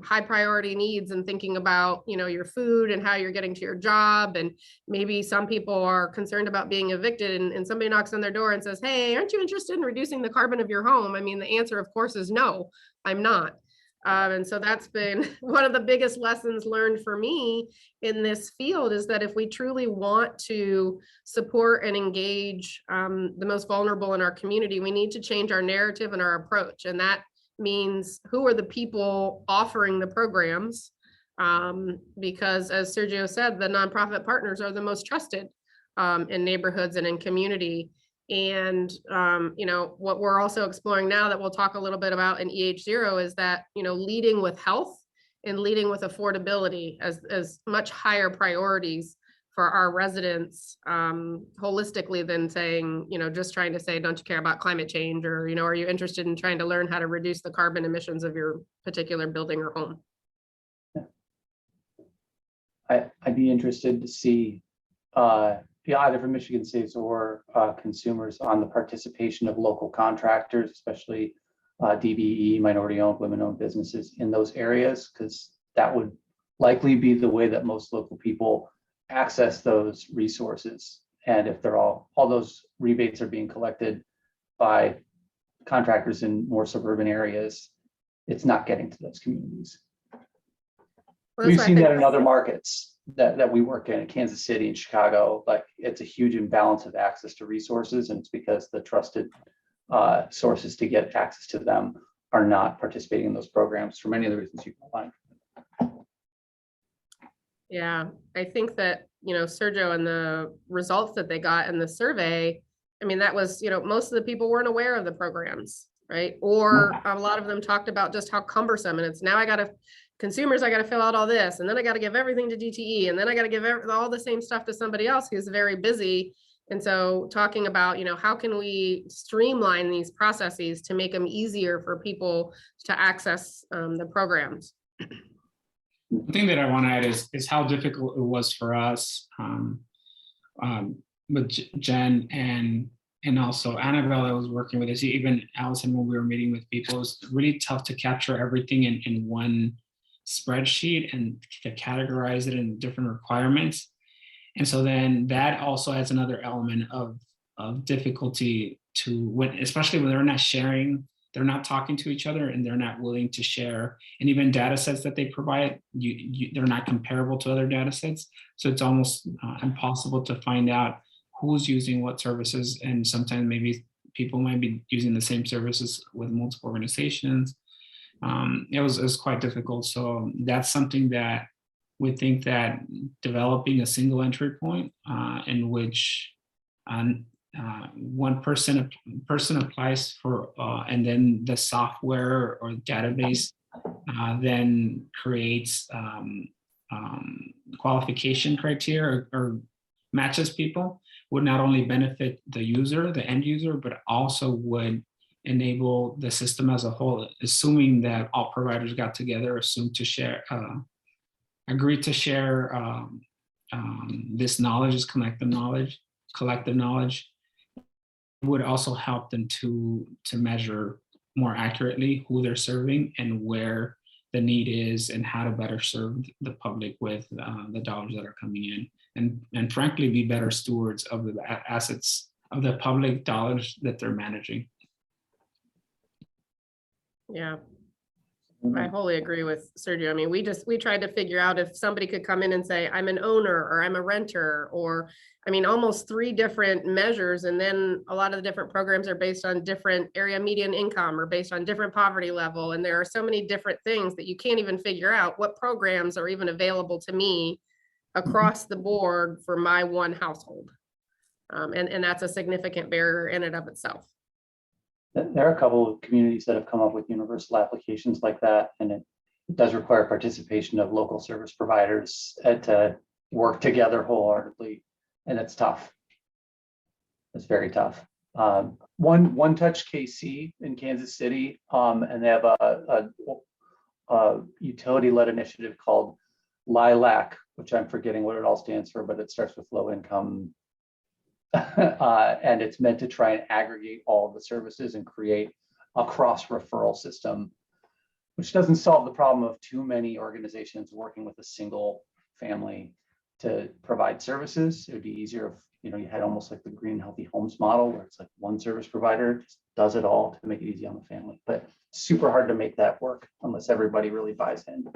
high priority needs and thinking about, you know, your food and how you're getting to your job, and maybe some people are concerned about being evicted, and somebody knocks on their door and says, hey, aren't you interested in reducing the carbon of your home? I mean, the answer, of course, is no, I'm not. And so that's been one of the biggest lessons learned for me in this field, is that if we truly want to support and engage the most vulnerable in our community, we need to change our narrative and our approach. And that means, who are the people offering the programs? Because as Sergio said, the nonprofit partners are the most trusted in neighborhoods and in community. And, you know, what we're also exploring now that we'll talk a little bit about in E.H.Zero is that, you know, leading with health and leading with affordability as much higher priorities for our residents holistically than saying, you know, just trying to say, don't you care about climate change? Or, you know, are you interested in trying to learn how to reduce the carbon emissions of your particular building or home? I'd be interested to see either from Michigan States or consumers on the participation of local contractors, especially DBE, minority-owned, women-owned businesses in those areas, because that would likely be the way that most local people access those resources. And if they're all those rebates are being collected by contractors in more suburban areas, it's not getting to those communities. Well, we've seen that in other markets that we work in Kansas City and Chicago. Like, it's a huge imbalance of access to resources, and it's because the trusted sources to get access to them are not participating in those programs for many of the reasons you outlined. Yeah, I think that, you know, Sergio and the results that they got in the survey, I mean, that was, you know, most of the people weren't aware of the programs, right? Or a lot of them talked about just how cumbersome, and it's now I got to fill out all this, and then I got to give everything to DTE, and then I got to give all the same stuff to somebody else who's very busy. And so talking about, you know, how can we streamline these processes to make them easier for people to access the programs? The thing that I want to add is how difficult it was for us with Jen and also Annabelle that was working with us, even Allison, when we were meeting with people. It was really tough to capture everything in one spreadsheet and to categorize it in different requirements. And so then that also adds another element of difficulty to when, especially when they're not sharing, they're not talking to each other, and they're not willing to share. And even data sets that they provide, they're not comparable to other data sets. So it's almost impossible to find out who's using what services. And sometimes maybe people might be using the same services with multiple organizations. It was quite difficult. So that's something that we think that developing a single entry point in which one person applies for, and then the software or database then creates qualification criteria or matches people would not only benefit the user, the end user, but also would enable the system as a whole, assuming that all providers got together, assumed to share, agreed to share this knowledge, this collective knowledge, would also help them to measure more accurately who they're serving and where the need is and how to better serve the public with the dollars that are coming in, and frankly, be better stewards of the assets of the public dollars that they're managing. Yeah, I wholly agree with Sergio. I mean, we tried to figure out if somebody could come in and say, I'm an owner or I'm a renter, or, I mean, almost 3 different measures. And then a lot of the different programs are based on different area median income or based on different poverty level. And there are so many different things that you can't even figure out what programs are even available to me across the board for my one household. And that's a significant barrier in and of itself. There are a couple of communities that have come up with universal applications like that, and it does require participation of local service providers to work together wholeheartedly, and it's tough. It's very tough. One Touch KC in Kansas City, and they have a utility-led initiative called LILAC, which I'm forgetting what it all stands for, but it starts with low income. And it's meant to try and aggregate all of the services and create a cross referral system, which doesn't solve the problem of too many organizations working with a single family to provide services. It would be easier if, you know, you had almost like the green healthy homes model, where it's like one service provider just does it all to make it easy on the family. But super hard to make that work unless everybody really buys in.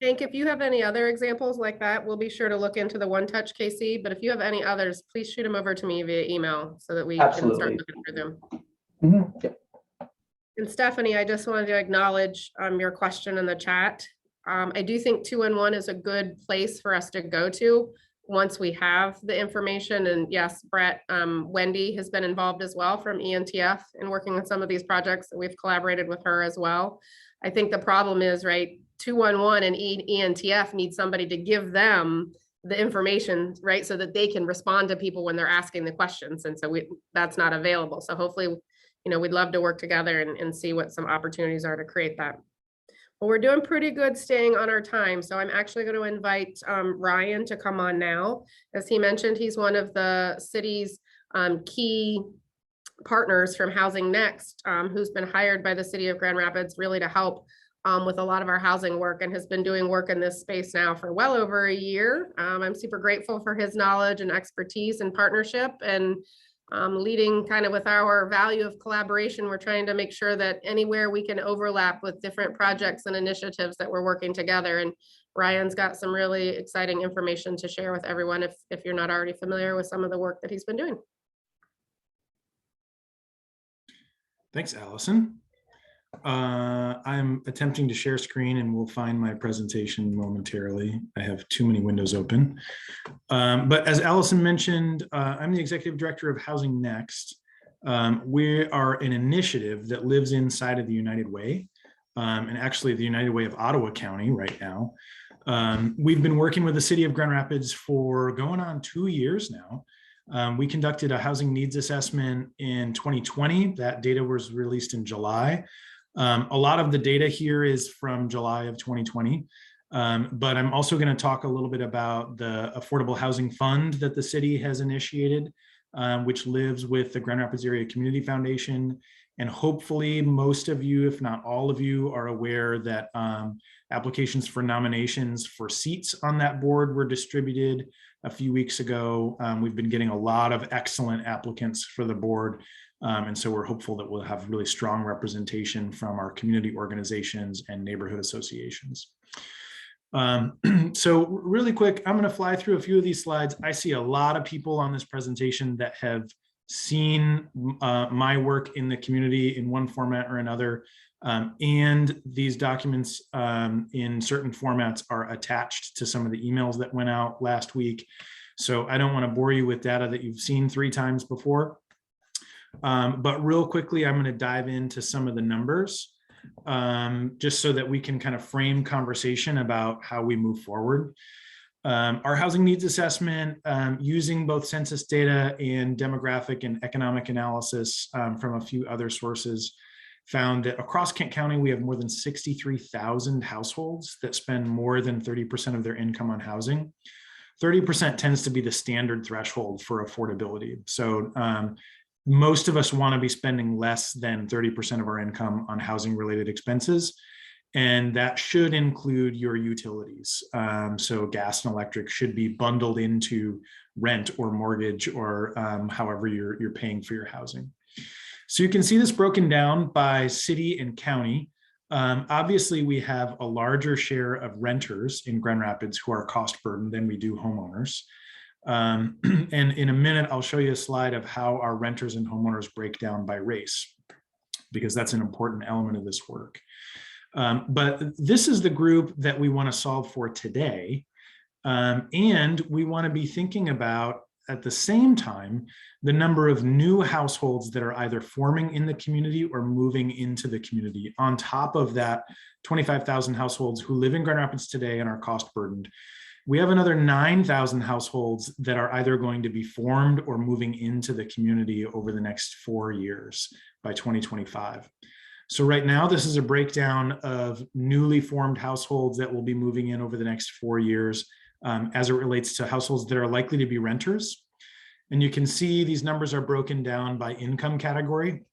Hank, if you have any other examples like that, we'll be sure to look into the One Touch KC, but if you have any others, please shoot them over to me via email so that we can start Absolutely. looking for them. Yep. And Stephanie, I just wanted to acknowledge your question in the chat. I do think 211 is a good place for us to go to once we have the information. And yes, Brett, Wendy has been involved as well from ENTF in working on some of these projects. We've collaborated with her as well. I think the problem is, right, 211 and ENTF need somebody to give them the information, right, so that they can respond to people when they're asking the questions. And so that's not available. So hopefully, you know, we'd love to work together and see what some opportunities are to create that. Well, we're doing pretty good staying on our time. So I'm actually going to invite Ryan to come on now. As he mentioned, he's one of the city's key partners from Housing Next, who's been hired by the city of Grand Rapids really to help with a lot of our housing work, and has been doing work in this space now for well over a year. I'm super grateful for his knowledge and expertise and partnership, and leading kind of with our value of collaboration. We're trying to make sure that anywhere we can overlap with different projects and initiatives that we're working together. And Ryan's got some really exciting information to share with everyone if you're not already familiar with some of the work that he's been doing. Thanks, Allison. I'm attempting to share screen and we'll find my presentation momentarily. I have too many windows open. But as Allison mentioned, I'm the Executive Director of Housing Next. We are an initiative that lives inside of the United Way, and actually the United Way of Ottawa County right now. We've been working with the City of Grand Rapids for going on 2 years now. We conducted a housing needs assessment in 2020. That data was released in July. A lot of the data here is from July of 2020, but I'm also going to talk a little bit about the Affordable Housing Fund that the city has initiated, which lives with the Grand Rapids Area Community Foundation. And hopefully most of you, if not all of you, are aware that applications for nominations for seats on that board were distributed a few weeks ago. We've been getting a lot of excellent applicants for the board. And so we're hopeful that we'll have really strong representation from our community organizations and neighborhood associations. So really quick, I'm going to fly through a few of these slides. I see a lot of people on this presentation that have seen my work in the community in one format or another. And these documents in certain formats are attached to some of the emails that went out last week. So I don't want to bore you with data that you've seen 3 times before. But real quickly, I'm going to dive into some of the numbers just so that we can kind of frame conversation about how we move forward. Our housing needs assessment, using both census data and demographic and economic analysis from a few other sources, found that across Kent County, we have more than 63,000 households that spend more than 30% of their income on housing. 30% tends to be the standard threshold for affordability. So most of us want to be spending less than 30% of our income on housing related expenses. And that should include your utilities. So gas and electric should be bundled into rent or mortgage or however you're paying for your housing. So you can see this broken down by city and county. Obviously, we have a larger share of renters in Grand Rapids who are cost burdened than we do homeowners. And in a minute, I'll show you a slide of how our renters and homeowners break down by race, because that's an important element of this work. But this is the group that we want to solve for today. And we want to be thinking about, at the same time, the number of new households that are either forming in the community or moving into the community on top of that 25,000 households who live in Grand Rapids today and are cost burdened. We have another 9,000 households that are either going to be formed or moving into the community over the next 4 years by 2025. So right now, this is a breakdown of newly formed households that will be moving in over the next 4 years as it relates to households that are likely to be renters. And you can see these numbers are broken down by income category.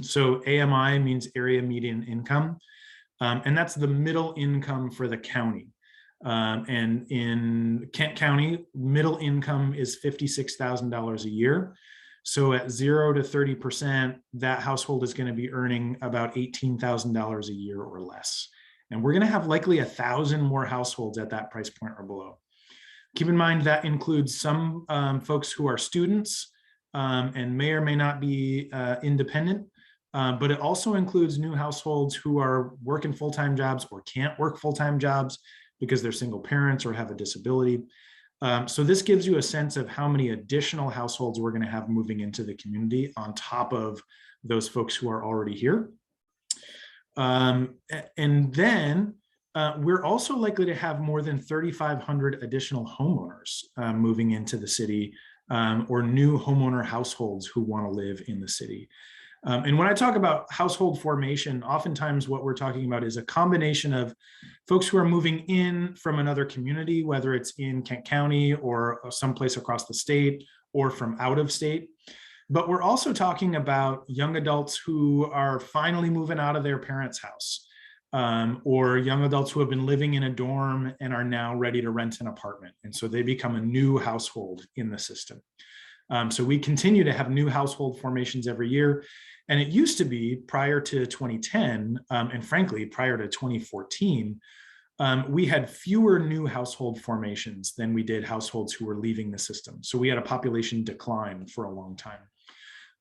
So AMI means area median income, and that's the middle income for the county. And in Kent County, middle income is $56,000 a year. So at 0 to 30%, that household is going to be earning about $18,000 a year or less. And we're going to have likely 1,000 more households at that price point or below. Keep in mind that includes some folks who are students and may or may not be independent, but it also includes new households who are working full-time jobs or can't work full-time jobs because they're single parents or have a disability. So this gives you a sense of how many additional households we're going to have moving into the community on top of those folks who are already here. And then we're also likely to have more than 3,500 additional homeowners moving into the city or new homeowner households who want to live in the city. And when I talk about household formation, oftentimes what we're talking about is a combination of folks who are moving in from another community, whether it's in Kent County or someplace across the state or from out of state. But we're also talking about young adults who are finally moving out of their parents' house, or young adults who have been living in a dorm and are now ready to rent an apartment. And so they become a new household in the system. So we continue to have new household formations every year. And it used to be prior to 2010, and frankly, prior to 2014, we had fewer new household formations than we did households who were leaving the system. So we had a population decline for a long time.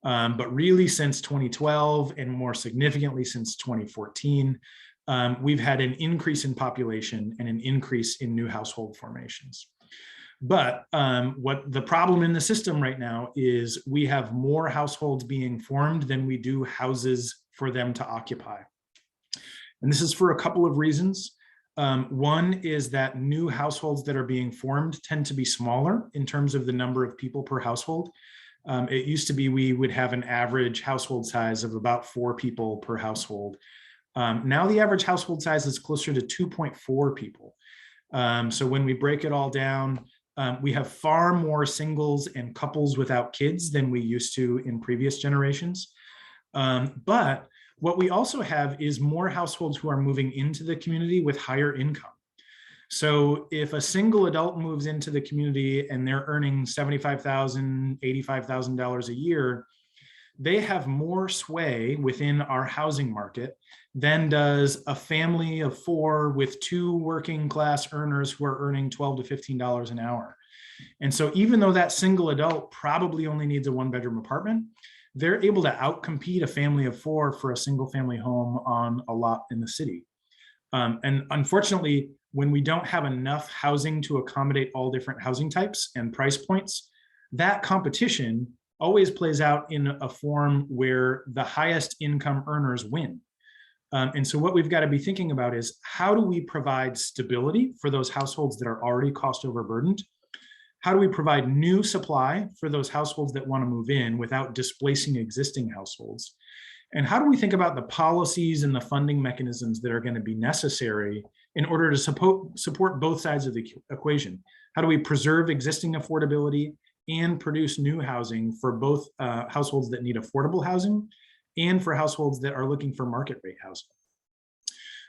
But really since 2012 and more significantly since 2014, we've had an increase in population and an increase in new household formations. But what the problem in the system right now is we have more households being formed than we do houses for them to occupy. And this is for a couple of reasons. One is that new households that are being formed tend to be smaller in terms of the number of people per household. It used to be we would have an average household size of about 4 people per household. Now the average household size is closer to 2.4 people. So when we break it all down, we have far more singles and couples without kids than we used to in previous generations. But what we also have is more households who are moving into the community with higher income. So if a single adult moves into the community and they're earning $75,000, $85,000 a year, they have more sway within our housing market than does a family of 4 with 2 working class earners who are earning $12 to $15 an hour. And so even though that single adult probably only needs a 1-bedroom apartment, they're able to outcompete a family of 4 for a single family home on a lot in the city. And unfortunately, when we don't have enough housing to accommodate all different housing types and price points, that competition always plays out in a form where the highest income earners win. And so what we've got to be thinking about is how do we provide stability for those households that are already cost overburdened? How do we provide new supply for those households that want to move in without displacing existing households? And how do we think about the policies and the funding mechanisms that are going to be necessary in order to support both sides of the equation? How do we preserve existing affordability and produce new housing for both households that need affordable housing and for households that are looking for market rate housing?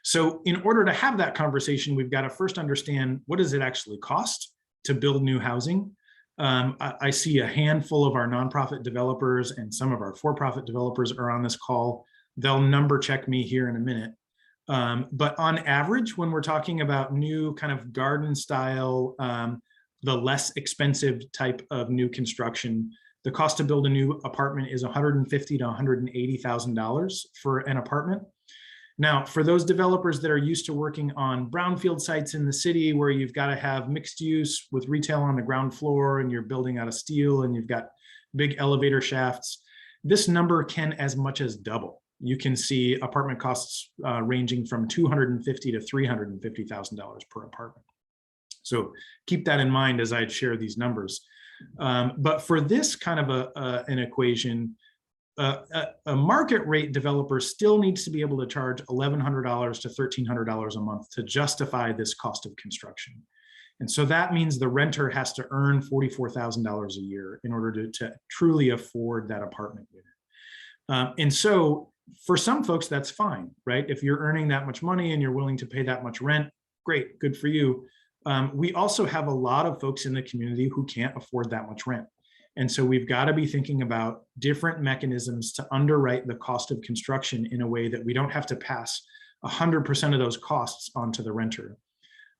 So in order to have that conversation, we've got to first understand, what does it actually cost to build new housing? I see a handful of our nonprofit developers and some of our for-profit developers are on this call. They'll number check me here in a minute. But on average, when we're talking about new kind of garden style, the less expensive type of new construction, the cost to build a new apartment is $150,000 to $180,000 for an apartment. Now, for those developers that are used to working on brownfield sites in the city where you've got to have mixed use with retail on the ground floor and you're building out of steel and you've got big elevator shafts, this number can as much as double. You can see apartment costs ranging from $250,000 to $350,000 per apartment. So keep that in mind as I share these numbers. But for this kind of an equation, a market rate developer still needs to be able to charge $1,100 to $1,300 a month to justify this cost of construction. And so that means the renter has to earn $44,000 a year in order to truly afford that apartment unit. And so for some folks, that's fine, right? If you're earning that much money and you're willing to pay that much rent, great, good for you. We also have a lot of folks in the community who can't afford that much rent. And so we've got to be thinking about different mechanisms to underwrite the cost of construction in a way that we don't have to pass 100% of those costs onto the renter.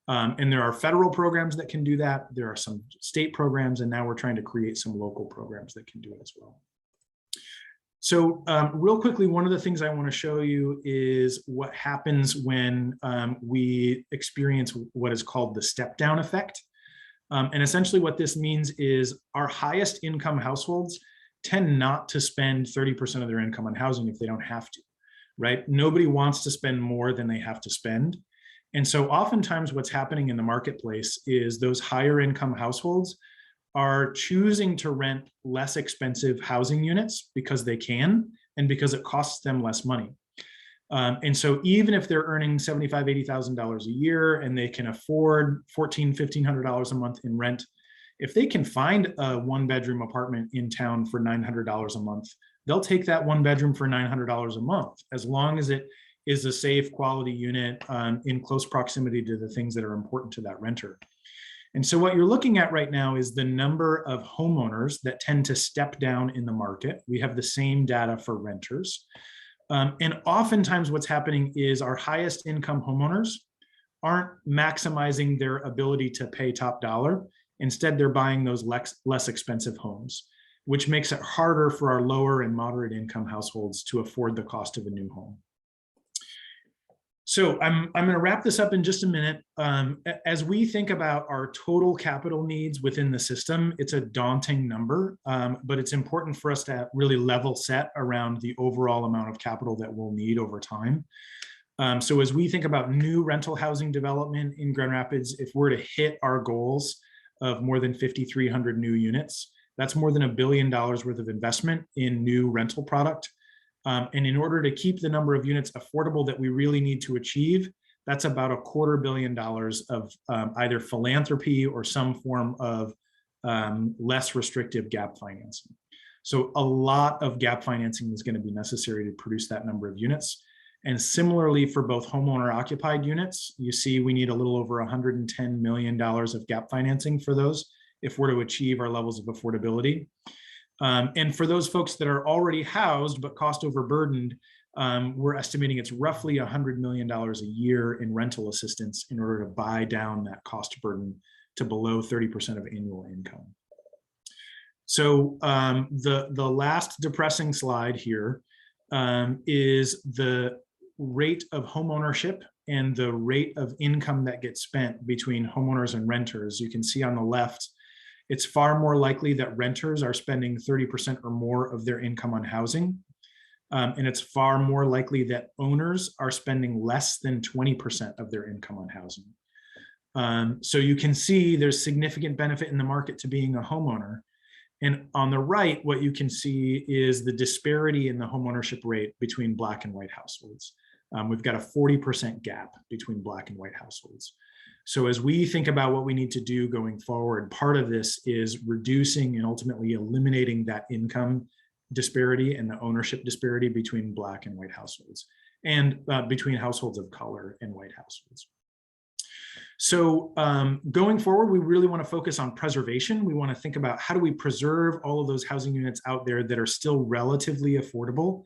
And there are federal programs that can do that. There are some state programs, and now we're trying to create some local programs that can do it as well. So real quickly, one of the things I want to show you is what happens when we experience what is called the step down effect. And essentially what this means is our highest income households tend not to spend 30% of their income on housing if they don't have to, right? Nobody wants to spend more than they have to spend. And so oftentimes what's happening in the marketplace is those higher income households are choosing to rent less expensive housing units because they can and because it costs them less money. And so even if they're earning $75,000, $80,000 a year and they can afford $1,400, $1,500 a month in rent, if they can find a one-bedroom apartment in town for $900 a month, they'll take that one bedroom for $900 a month, as long as it is a safe quality unit in close proximity to the things that are important to that renter. And so what you're looking at right now is the number of homeowners that tend to step down in the market. We have the same data for renters. And oftentimes what's happening is our highest income homeowners aren't maximizing their ability to pay top dollar. Instead, they're buying those less expensive homes, which makes it harder for our lower and moderate income households to afford the cost of a new home. So I'm going to wrap this up in just a minute. As we think about our total capital needs within the system, it's a daunting number, but it's important for us to really level set around the overall amount of capital that we'll need over time. So as we think about new rental housing development in Grand Rapids, if we're to hit our goals of more than 5,300 new units, that's more than $1 billion worth of investment in new rental product. And in order to keep the number of units affordable that we really need to achieve, that's about $250 million of either philanthropy or some form of less restrictive gap financing. So a lot of gap financing is going to be necessary to produce that number of units. And similarly for both homeowner occupied units, you see we need a little over $110 million of gap financing for those if we're to achieve our levels of affordability. And for those folks that are already housed but cost overburdened, we're estimating it's roughly $100 million a year in rental assistance in order to buy down that cost burden to below 30% of annual income. So the last depressing slide here is the rate of home ownership and the rate of income that gets spent between homeowners and renters. You can see on the left, it's far more likely that renters are spending 30% or more of their income on housing. And it's far more likely that owners are spending less than 20% of their income on housing. So you can see there's significant benefit in the market to being a homeowner. And on the right, what you can see is the disparity in the homeownership rate between Black and white households. We've got a 40% gap between Black and white households. So as we think about what we need to do going forward, part of this is reducing and ultimately eliminating that income disparity and the ownership disparity between Black and white households, and between households of color and white households. So going forward, we really want to focus on preservation. We want to think about how do we preserve all of those housing units out there that are still relatively affordable.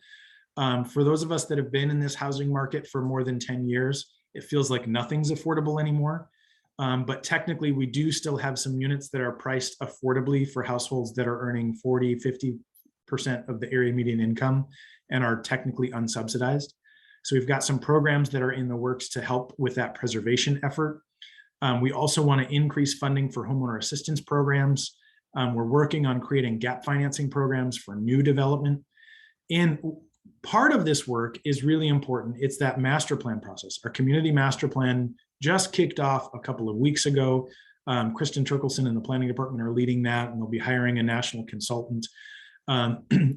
For those of us that have been in this housing market for more than 10 years, it feels like nothing's affordable anymore. But technically, we do still have some units that are priced affordably for households that are earning 40, 50% of the area median income and are technically unsubsidized. So we've got some programs that are in the works to help with that preservation effort. We also want to increase funding for homeowner assistance programs. We're working on creating gap financing programs for new development. And part of this work is really important. It's that master plan process. Our community master plan just kicked off a couple of weeks ago. Kristen Turkelson and the planning department are leading that, and they'll be hiring a national consultant.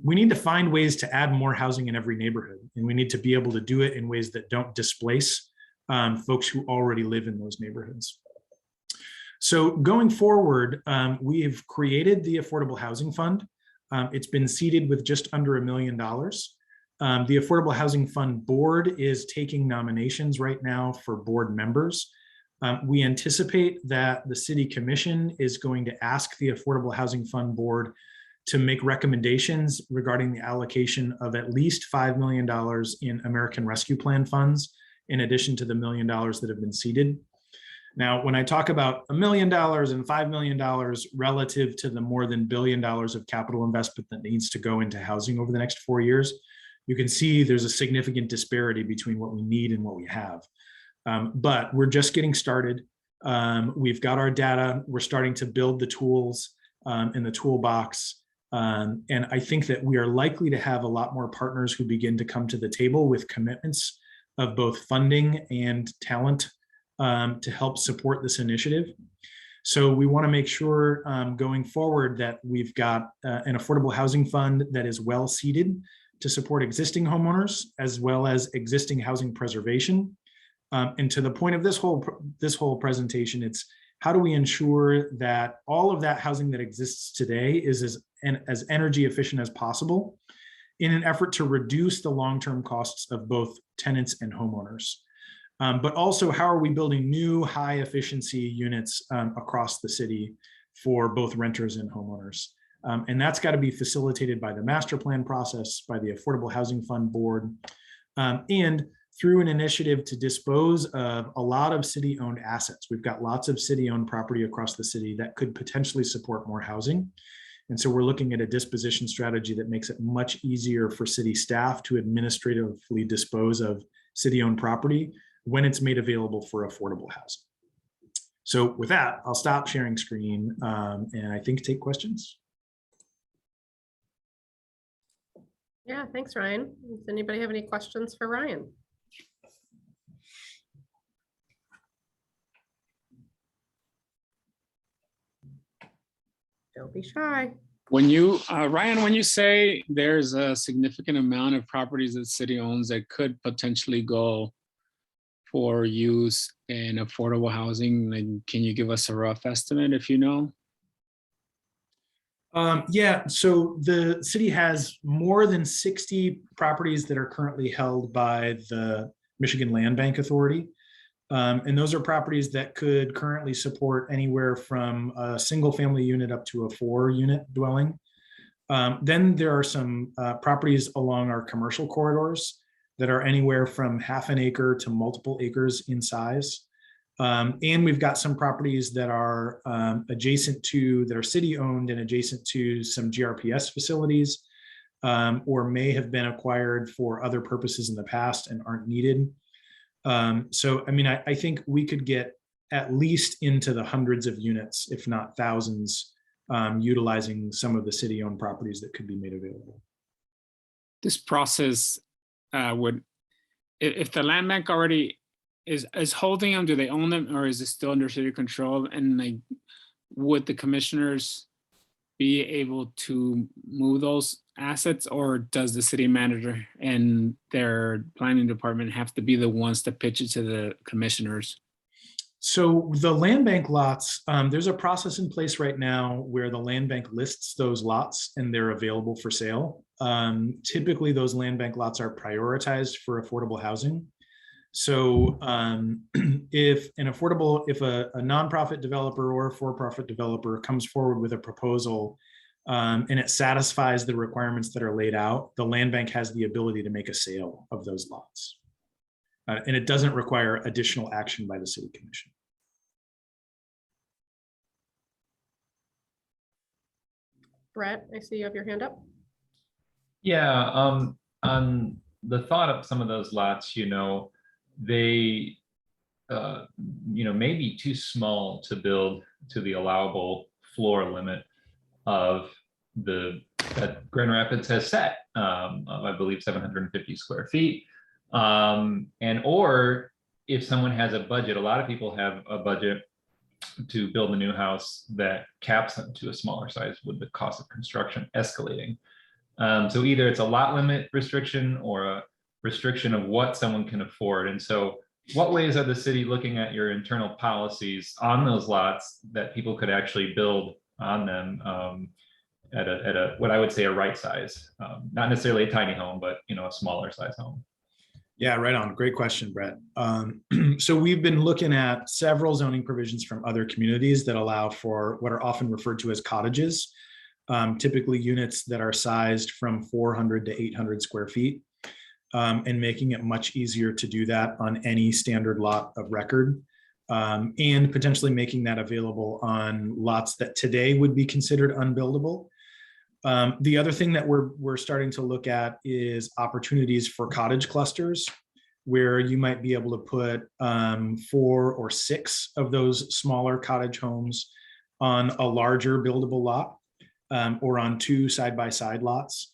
We need to find ways to add more housing in every neighborhood, and we need to be able to do it in ways that don't displace folks who already live in those neighborhoods. So going forward, we've created the Affordable Housing Fund. It's been seeded with just under $1 million. The Affordable Housing Fund board is taking nominations right now for board members. We anticipate that the City Commission is going to ask the Affordable Housing Fund board to make recommendations regarding the allocation of at least $5 million in American Rescue Plan funds, in addition to the $1 million that have been seeded. Now, when I talk about $1 million and $5 million relative to the more than $1 billion of capital investment that needs to go into housing over the next 4 years, you can see there's a significant disparity between what we need and what we have. But we're just getting started. We've got our data. We're starting to build the tools in the toolbox. And I think that we are likely to have a lot more partners who begin to come to the table with commitments of both funding and talent to help support this initiative. So we want to make sure going forward that we've got an affordable housing fund that is well seated to support existing homeowners as well as existing housing preservation. And to the point of this whole presentation, it's how do we ensure that all of that housing that exists today is as energy efficient as possible in an effort to reduce the long-term costs of both tenants and homeowners. But also, how are we building new high efficiency units across the city for both renters and homeowners? And that's got to be facilitated by the master plan process, by the Affordable Housing Fund board, and through an initiative to dispose of a lot of city-owned assets. We've got lots of city-owned property across the city that could potentially support more housing. And so we're looking at a disposition strategy that makes it much easier for city staff to administratively dispose of city-owned property when it's made available for affordable housing. So with that, I'll stop sharing screen and I think take questions. Yeah, thanks, Ryan. Does anybody have any questions for Ryan? Don't be shy. When you, Ryan, when you say there's a significant amount of properties that the city owns that could potentially go for use in affordable housing, then can you give us a rough estimate if you know? Yeah, so the city has more than 60 properties that are currently held by the Michigan Land Bank Authority. And those are properties that could currently support anywhere from a single family unit up to a 4-unit dwelling. Then there are some properties along our commercial corridors that are anywhere from half an acre to multiple acres in size. And we've got some properties that are adjacent to, that are city owned and adjacent to some GRPS facilities, or may have been acquired for other purposes in the past and aren't needed. So, I mean, I think we could get at least into the hundreds of units, if not thousands, utilizing some of the city-owned properties that could be made available. this process would, if the land bank already is holding them, do they own them, or is it still under city control? And like, would the commissioners be able to move those assets, or does the city manager and their planning department have to be the ones to pitch it to the commissioners? So the land bank lots, there's a process in place right now where the land bank lists those lots and they're available for sale. Typically, those land bank lots are prioritized for affordable housing. So if a nonprofit developer or a for-profit developer comes forward with a proposal and it satisfies the requirements that are laid out, the land bank has the ability to make a sale of those lots. And it doesn't require additional action by the city commission. Brett, I see you have your hand up. Yeah, on the thought of some of those lots, they, may be too small to build to the allowable floor limit of that Grand Rapids has set, I believe 750 square feet. Or if someone has a budget, a lot of people have a budget to build a new house that caps them to a smaller size with the cost of construction escalating. So either it's a lot limit restriction or a restriction of what someone can afford. And so what ways are the city looking at your internal policies on those lots that people could actually build on them at a what I would say a right size, not necessarily a tiny home, but a smaller size home? Yeah, right on. Great question, Brett. So we've been looking at several zoning provisions from other communities that allow for what are often referred to as cottages, typically units that are sized from 400 to 800 square feet, and making it much easier to do that on any standard lot of record, and potentially making that available on lots that today would be considered unbuildable. The other thing that we're starting to look at is opportunities for cottage clusters, where you might be able to put 4 or 6 of those smaller cottage homes on a larger buildable lot, or on 2 side-by-side lots.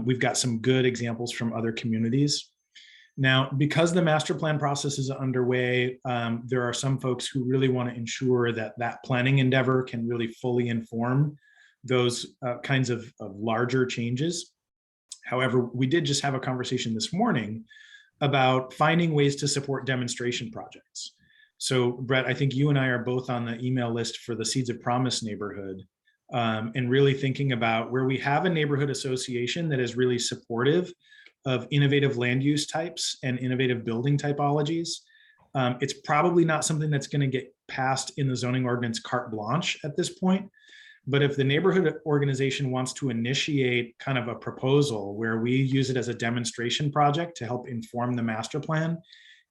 We've got some good examples from other communities. Now, because the master plan process is underway, there are some folks who really want to ensure that planning endeavor can really fully inform those kinds of larger changes. However, we did just have a conversation this morning about finding ways to support demonstration projects. So Brett, I think you and I are both on the email list for the Seeds of Promise neighborhood, and really thinking about where we have a neighborhood association that is really supportive of innovative land use types and innovative building typologies. It's probably not something that's going to get passed in the zoning ordinance carte blanche at this point. But if the neighborhood organization wants to initiate kind of a proposal where we use it as a demonstration project to help inform the master plan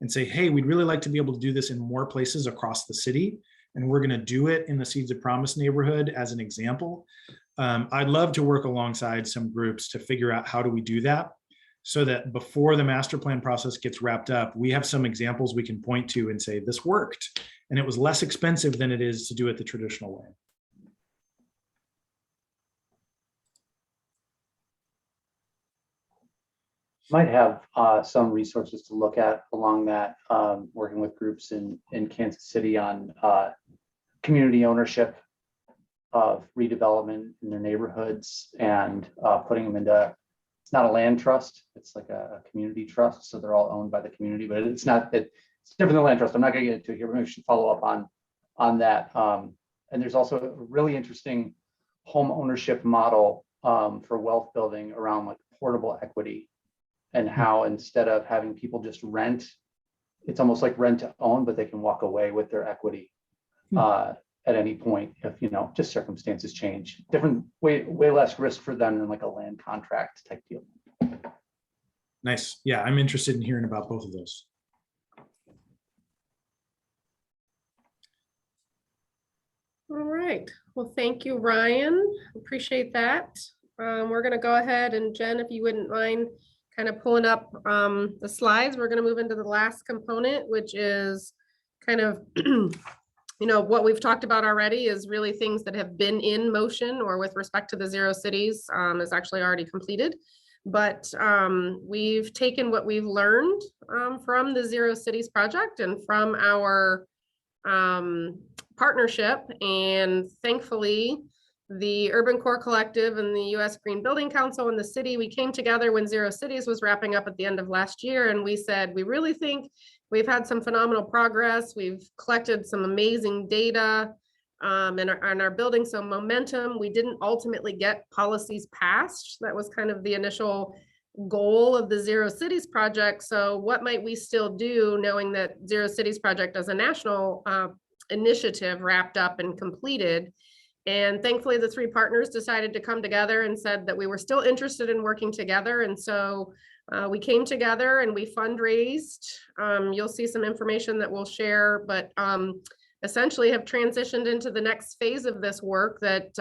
and say, hey, we'd really like to be able to do this in more places across the city, and we're going to do it in the Seeds of Promise neighborhood as an example, I'd love to work alongside some groups to figure out how do we do that, so that before the master plan process gets wrapped up, we have some examples we can point to and say, this worked, and it was less expensive than it is to do it the traditional way. Might have some resources to look at along that, working with groups in Kansas City on community ownership of redevelopment in their neighborhoods, and putting them into, it's not a land trust, it's like a community trust, so they're all owned by the community, but it's different than a land trust. I'm not going to get into it here, but maybe we should follow up on that. And there's also a really interesting home ownership model for wealth building around like portable equity, and how instead of having people just rent, it's almost like rent to own, but they can walk away with their equity at any point if, just circumstances change. Different, way less risk for them than like a land contract type deal. Nice. Yeah, I'm interested in hearing about both of those. All right. Well, thank you, Ryan. Appreciate that. We're going to go ahead, and Jen, if you wouldn't mind kind of pulling up the slides, we're going to move into the last component, which is kind of, what we've talked about already is really things that have been in motion or with respect to the 0 cities is actually already completed. But we've taken what we've learned from the Zero Cities project and from our partnership, and thankfully the Urban Core Collective and the US Green Building Council and the city, we came together when Zero Cities was wrapping up at the end of last year, and we said we really think we've had some phenomenal progress. We've collected some amazing data and are building some momentum. We didn't ultimately get policies passed. That was kind of the initial goal of the Zero Cities project. So what might we still do, knowing that Zero Cities project as a national initiative wrapped up and completed? And thankfully, the three partners decided to come together and said that we were still interested in working together. And so we came together and we fundraised. You'll see some information that we'll share, but essentially have transitioned into the next phase of this work that,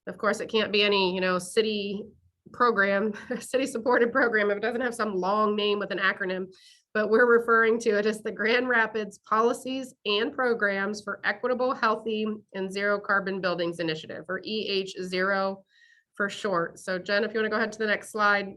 of course, it can't be any, city program, city supported program if it doesn't have some long name with an acronym, but we're referring to it as the Grand Rapids Policies and Programs for Equitable, Healthy, and Zero Carbon Buildings Initiative, or E.H.Zero for short. So Jen, if you want to go ahead to the next slide.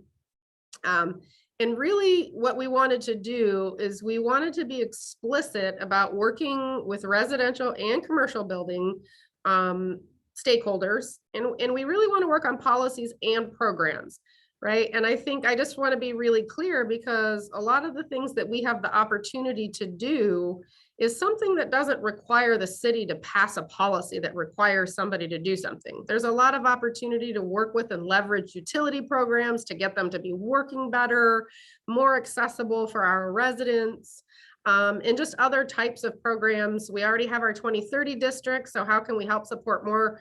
And really what we wanted to do is we wanted to be explicit about working with residential and commercial building stakeholders. And we really want to work on policies and programs, right? And I think I just want to be really clear, because a lot of the things that we have the opportunity to do is something that doesn't require the city to pass a policy that requires somebody to do something. There's a lot of opportunity to work with and leverage utility programs to get them to be working better, more accessible for our residents, and just other types of programs. We already have our 2030 district, so how can we help support more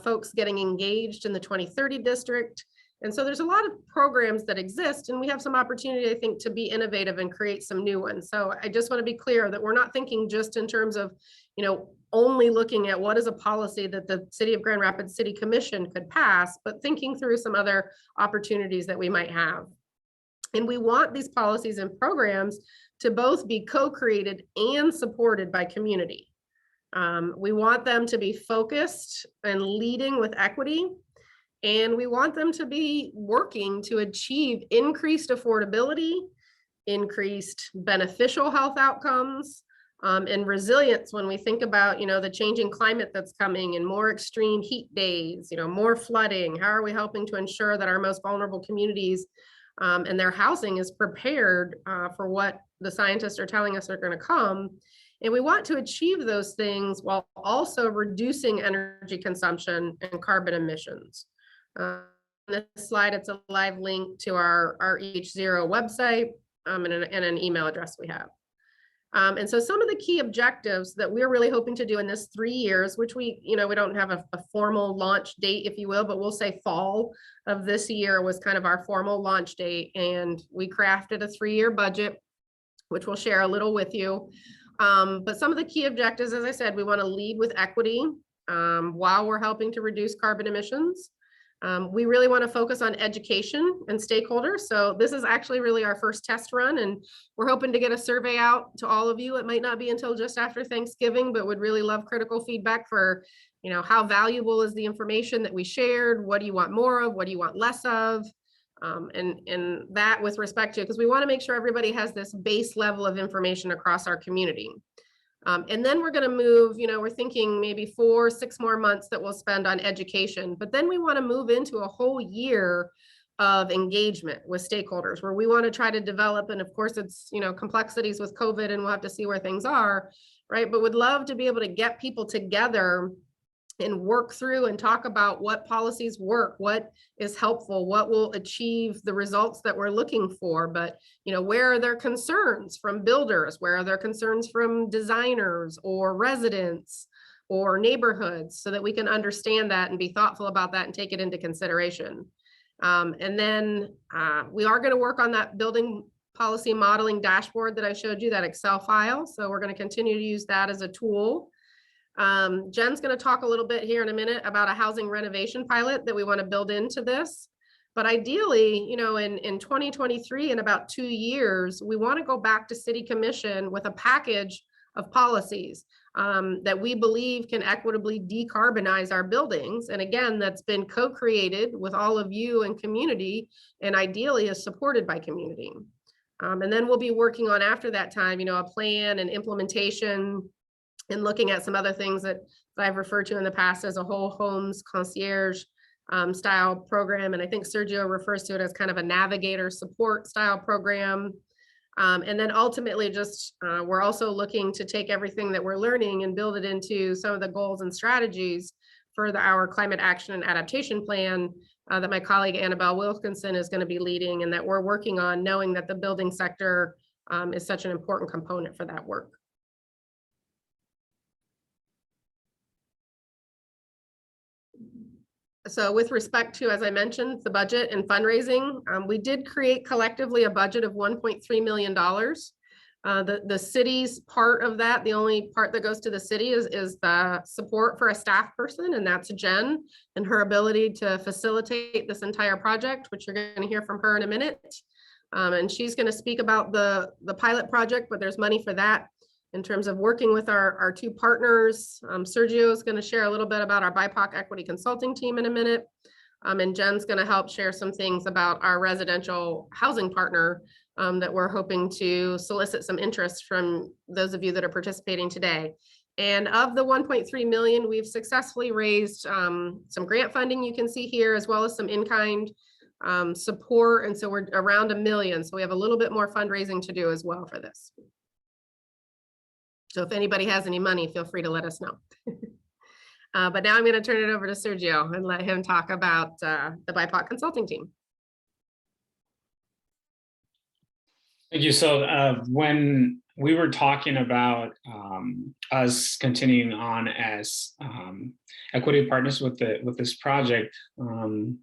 folks getting engaged in the 2030 district? And so there's a lot of programs that exist, and we have some opportunity, I think, to be innovative and create some new ones. So I just want to be clear that we're not thinking just in terms of, only looking at what is a policy that the City of Grand Rapids City Commission could pass, but thinking through some other opportunities that we might have. And we want these policies and programs to both be co-created and supported by community. We want them to be focused and leading with equity. And we want them to be working to achieve increased affordability, increased beneficial health outcomes, and resilience when we think about, the changing climate that's coming and more extreme heat days, more flooding. How are we helping to ensure that our most vulnerable communities and their housing is prepared for what the scientists are telling us are going to come? And we want to achieve those things while also reducing energy consumption and carbon emissions. On this slide, it's a live link to our E.H.Zero website and an email address we have. And so some of the key objectives that we're really hoping to do in this 3 years, which we don't have a formal launch date, if you will, but we'll say fall of this year was kind of our formal launch date. And we crafted a 3-year budget, which we'll share a little with you. But some of the key objectives, as I said, we want to lead with equity while we're helping to reduce carbon emissions. We really want to focus on education and stakeholders. So this is actually really our first test run, and we're hoping to get a survey out to all of you. It might not be until just after Thanksgiving, but would really love critical feedback for, how valuable is the information that we shared? What do you want more of? What do you want less of? And that with respect to, because we want to make sure everybody has this base level of information across our community. And then we're going to move, we're thinking maybe 4-6 more months that we'll spend on education, but then we want to move into a whole year of engagement with stakeholders where we want to try to develop, and of course it's, complexities with COVID and we'll have to see where things are, right? But would love to be able to get people together and work through and talk about what policies work, what is helpful, what will achieve the results that we're looking for. But, where are their concerns from builders? Where are their concerns from designers or residents or neighborhoods, so that we can understand that and be thoughtful about that and take it into consideration. And then we are going to work on that building policy modeling dashboard that I showed you, that Excel file. So we're going to continue to use that as a tool. Jen's going to talk a little bit here in a minute about a housing renovation pilot that we want to build into this. But ideally, in 2023, in about 2 years, we want to go back to City Commission with a package of policies that we believe can equitably decarbonize our buildings. And again, that's been co-created with all of you and community, and ideally is supported by community. And then we'll be working on, after that time, a plan and implementation, and looking at some other things that I've referred to in the past as a whole homes concierge style program. And I think Sergio refers to it as kind of a navigator support style program. And then ultimately we're also looking to take everything that we're learning and build it into some of the goals and strategies for our climate action and adaptation plan that my colleague Annabelle Wilkinson is going to be leading, and that we're working on, knowing that the building sector is such an important component for that work. So with respect to, as I mentioned, the budget and fundraising, we did create collectively a budget of $1.3 million. The city's part of that, the only part that goes to the city is the support for a staff person, and that's Jen, and her ability to facilitate this entire project, which you're going to hear from her in a minute. And she's going to speak about the pilot project, but there's money for that. In terms of working with our two partners, Sergio is going to share a little bit about our BIPOC equity consulting team in a minute. And Jen's going to help share some things about our residential housing partner that we're hoping to solicit some interest from those of you that are participating today. And of the 1.3 million, we've successfully raised some grant funding you can see here, as well as some in-kind support. And so we're around $1 million. So we have a little bit more fundraising to do as well for this. So if anybody has any money, feel free to let us know. But now I'm going to turn it over to Sergio and let him talk about the BIPOC consulting team. Thank you. So when we were talking about us continuing on as equity partners with this project, one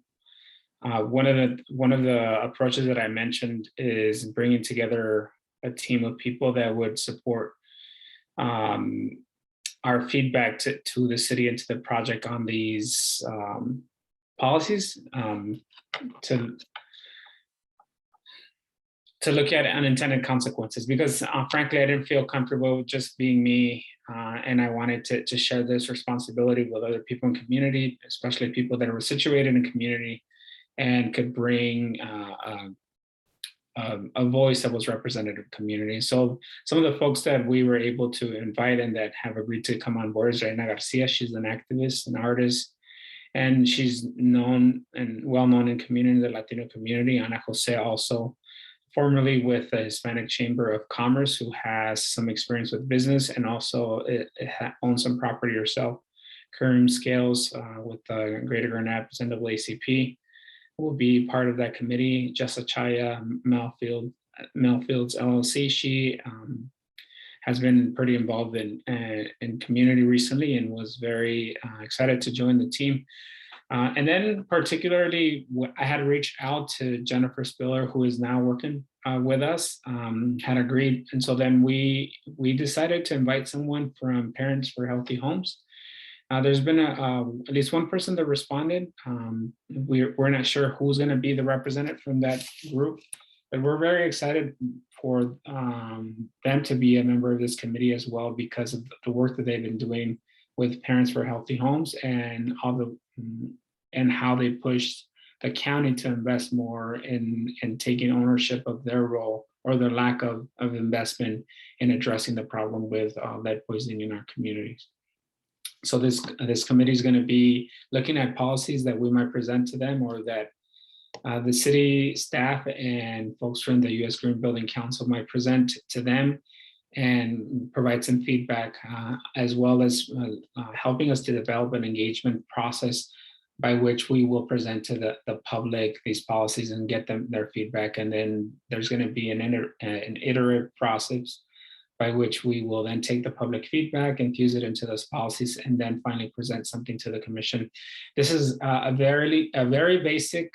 of the approaches that I mentioned is bringing together a team of people that would support our feedback to the city and to the project on these policies, to look at unintended consequences, because frankly, I didn't feel comfortable with just being me, and I wanted to share this responsibility with other people in community, especially people that are situated in community and could bring a voice that was representative community. So some of the folks that we were able to invite and that have agreed to come on board is Reina Garcia. She's an activist, an artist, and she's known and well known in community, the Latino community. Ana Jose, also formerly with the Hispanic Chamber of Commerce, who has some experience with business and also owns some property herself. Karim Scales with the Greater Grand Rapids NAACP will be part of that committee. Jessa Chaya, Melfield's LLC. She has been pretty involved in community recently and was very excited to join the team. And then particularly, I had reached out to Jennifer Spiller, who is now working with us, had agreed. And so then we decided to invite someone from Parents for Healthy Homes. There's been at least one person that responded. We're not sure who's going to be the representative from that group, but we're very excited for them to be a member of this committee as well, because of the work that they've been doing with Parents for Healthy Homes and how they pushed the county to invest more in taking ownership of their role or their lack of investment in addressing the problem with lead poisoning in our communities. So this committee is going to be looking at policies that we might present to them, or that the city staff and folks from the U.S. Green Building Council might present to them, and provide some feedback, as well as helping us to develop an engagement process by which we will present to the public these policies and get them their feedback. And then there's going to be an iterative process by which we will then take the public feedback, infuse it into those policies, and then finally present something to the commission. This is a very basic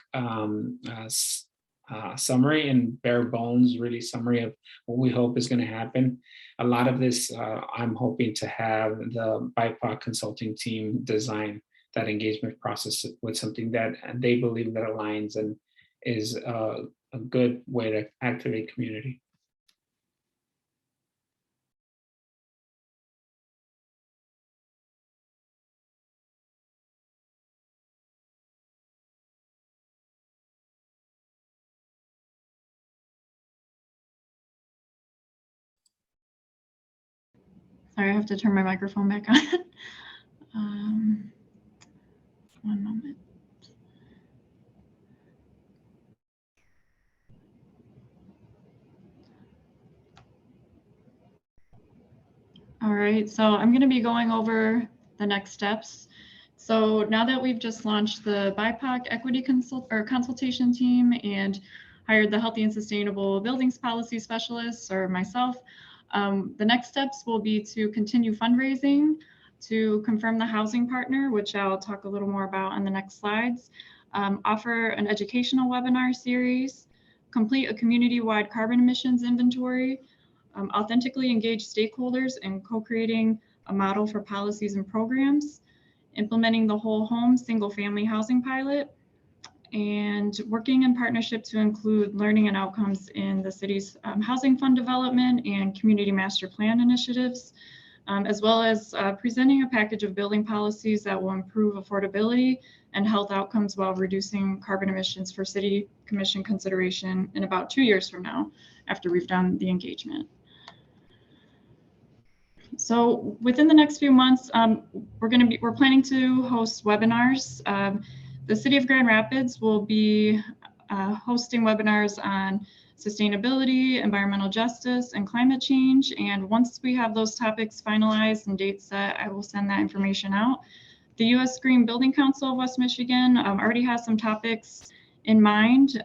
summary and bare bones, really summary of what we hope is going to happen. A lot of this, I'm hoping to have the BIPOC consulting team design that engagement process with something that they believe that aligns and is a good way to activate community. Sorry, I have to turn my microphone back on. One moment. All right, so I'm going to be going over the next steps. So now that we've just launched the BIPOC equity consultation team and hired the healthy and sustainable buildings policy specialists or myself, the next steps will be to continue fundraising, to confirm the housing partner, which I'll talk a little more about on the next slides, offer an educational webinar series, complete a community-wide carbon emissions inventory, authentically engage stakeholders in co-creating a model for policies and programs, implementing the whole home single-family housing pilot, and working in partnership to include learning and outcomes in the city's housing fund development and community master plan initiatives, as well as presenting a package of building policies that will improve affordability and health outcomes while reducing carbon emissions for City Commission consideration in about 2 years from now, after we've done the engagement. So within the next few months, we're planning to host webinars. The City of Grand Rapids will be hosting webinars on sustainability, environmental justice, and climate change. And once we have those topics finalized and dates set, I will send that information out. The U.S. Green Building Council of West Michigan already has some topics in mind,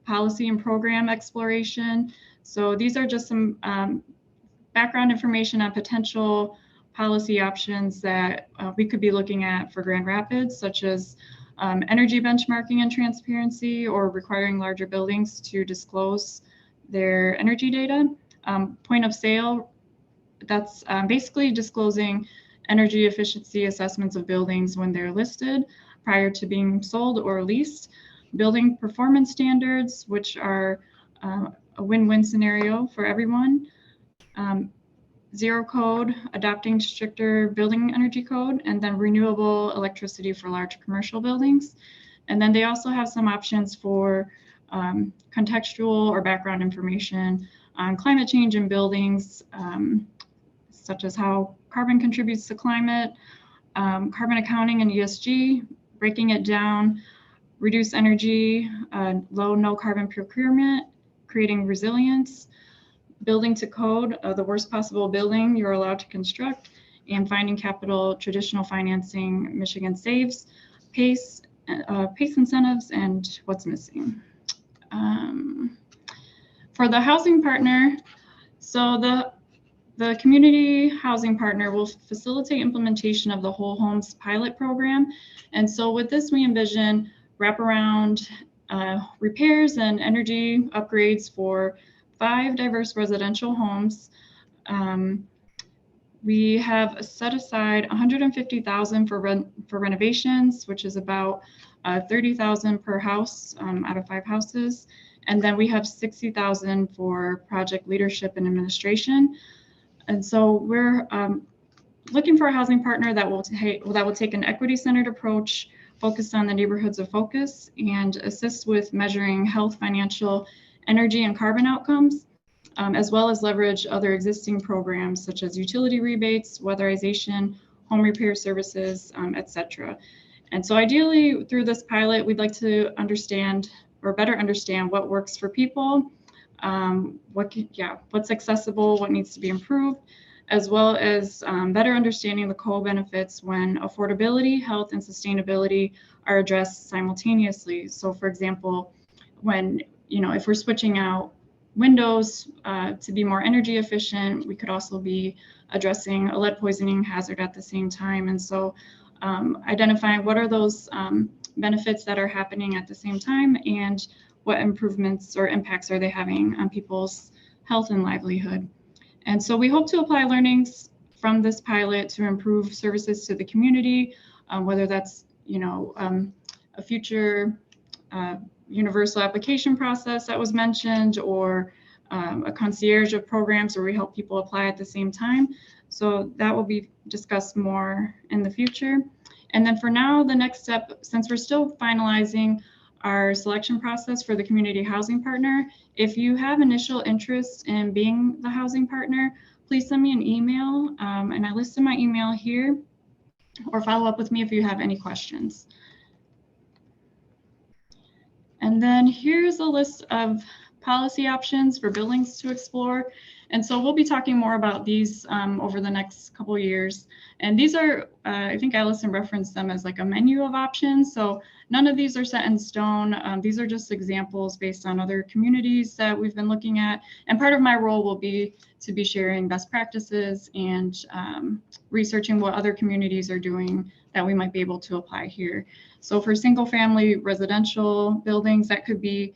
policy and program exploration. So these are just some background information on potential policy options that we could be looking at for Grand Rapids, such as energy benchmarking and transparency, or requiring larger buildings to disclose their energy data. Point of sale, that's basically disclosing energy efficiency assessments of buildings when they're listed prior to being sold or leased. Building performance standards, which are a win-win scenario for everyone. Zero code, adopting stricter building energy code, and then renewable electricity for large commercial buildings. And then they also have some options for contextual or background information on climate change in buildings, such as how carbon contributes to climate, carbon accounting and ESG, breaking it down, reduce energy, low, no carbon procurement, creating resilience, building to code, the worst possible building you're allowed to construct, and finding capital, traditional financing, Michigan Saves, PACE incentives, and what's missing. For the housing partner, so the community housing partner will facilitate implementation of the Whole Homes pilot program. And so with this, we envision wraparound repairs and energy upgrades for 5 diverse residential homes. We have set aside $150,000 for renovations, which is about $30,000 per house out of 5 houses. And then we have $60,000 for project leadership and administration. And so we're looking for a housing partner that will take an equity-centered approach focused on the neighborhoods of focus and assist with measuring health, financial, energy, and carbon outcomes, as well as leverage other existing programs such as utility rebates, weatherization, home repair services, etc. And so ideally through this pilot, we'd like to understand or better understand what works for people, what's accessible, what needs to be improved, as well as better understanding the co-benefits when affordability, health, and sustainability are addressed simultaneously. So for example, when, if we're switching out windows to be more energy efficient, we could also be addressing a lead poisoning hazard at the same time. And so identifying what are those benefits that are happening at the same time and what improvements or impacts are they having on people's health and livelihood. And so we hope to apply learnings from this pilot to improve services to the community, whether that's, a future universal application process that was mentioned, or a concierge of programs where we help people apply at the same time. So that will be discussed more in the future. And then for now, the next step, since we're still finalizing our selection process for the community housing partner, if you have initial interest in being the housing partner, please send me an email, and I listed my email here, or follow up with me if you have any questions. And then here's a list of policy options for buildings to explore. And so we'll be talking more about these over the next couple of years. And these are, I think Allison referenced them as like a menu of options. So none of these are set in stone. These are just examples based on other communities that we've been looking at. And part of my role will be to be sharing best practices and researching what other communities are doing that we might be able to apply here. So for single family residential buildings, that could be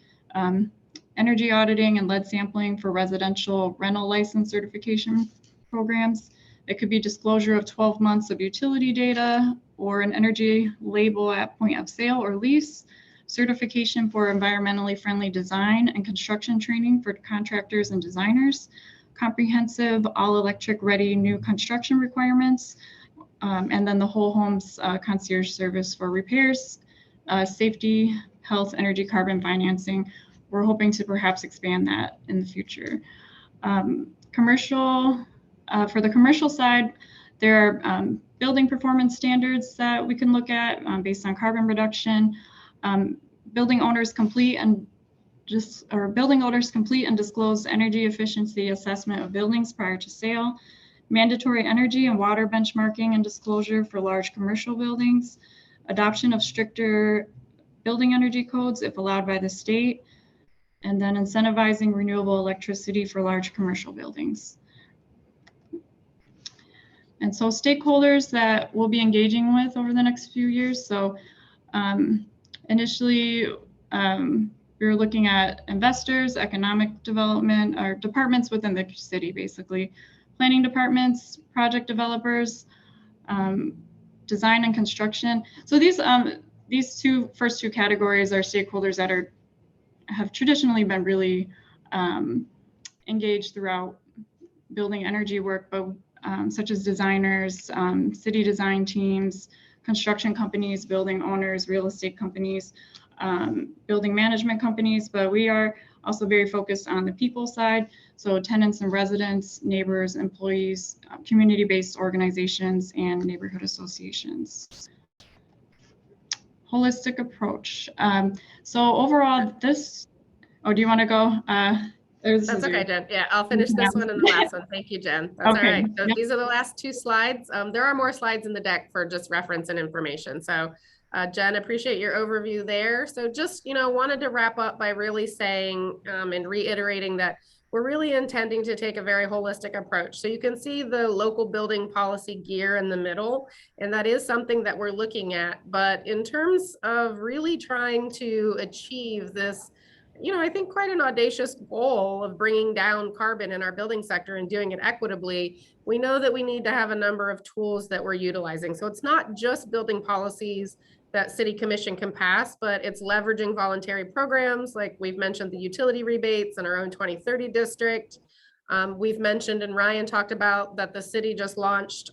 energy auditing and lead sampling for residential rental license certification programs. It could be disclosure of 12 months of utility data or an energy label at point of sale or lease, certification for environmentally friendly design and construction training for contractors and designers, comprehensive all electric ready new construction requirements, and then the whole homes concierge service for repairs, safety, health, energy, carbon financing. We're hoping to perhaps expand that in the future. Commercial, for the commercial side, there are building performance standards that we can look at based on carbon reduction. Building owners complete and disclose energy efficiency assessment of buildings prior to sale. Mandatory energy and water benchmarking and disclosure for large commercial buildings. Adoption of stricter building energy codes if allowed by the state. And then incentivizing renewable electricity for large commercial buildings. And so stakeholders that we'll be engaging with over the next few years. So initially, we were looking at investors, economic development, or departments within the city, basically. Planning departments, project developers, design and construction. So these first two categories are stakeholders that have traditionally been really engaged throughout building energy work, but such as designers, city design teams, construction companies, building owners, real estate companies, building management companies, but we are also very focused on the people side. So tenants and residents, neighbors, employees, community-based organizations, and neighborhood associations. Holistic approach. So overall, this, do you want to go? That's okay, Jen. Yeah, I'll finish this one and the last one. Thank you, Jen. That's Okay. all right. So Yep. these are the last two slides. There are more slides in the deck for just reference and information. So Jen, appreciate your overview there. So just, wanted to wrap up by really saying and reiterating that we're really intending to take a very holistic approach. So you can see the local building policy gear in the middle, and that is something that we're looking at. But in terms of really trying to achieve this, I think quite an audacious goal of bringing down carbon in our building sector and doing it equitably, we know that we need to have a number of tools that we're utilizing. So it's not just building policies that City Commission can pass, but it's leveraging voluntary programs like we've mentioned the utility rebates in our own 2030 district. We've mentioned, and Ryan talked about, that the city just launched,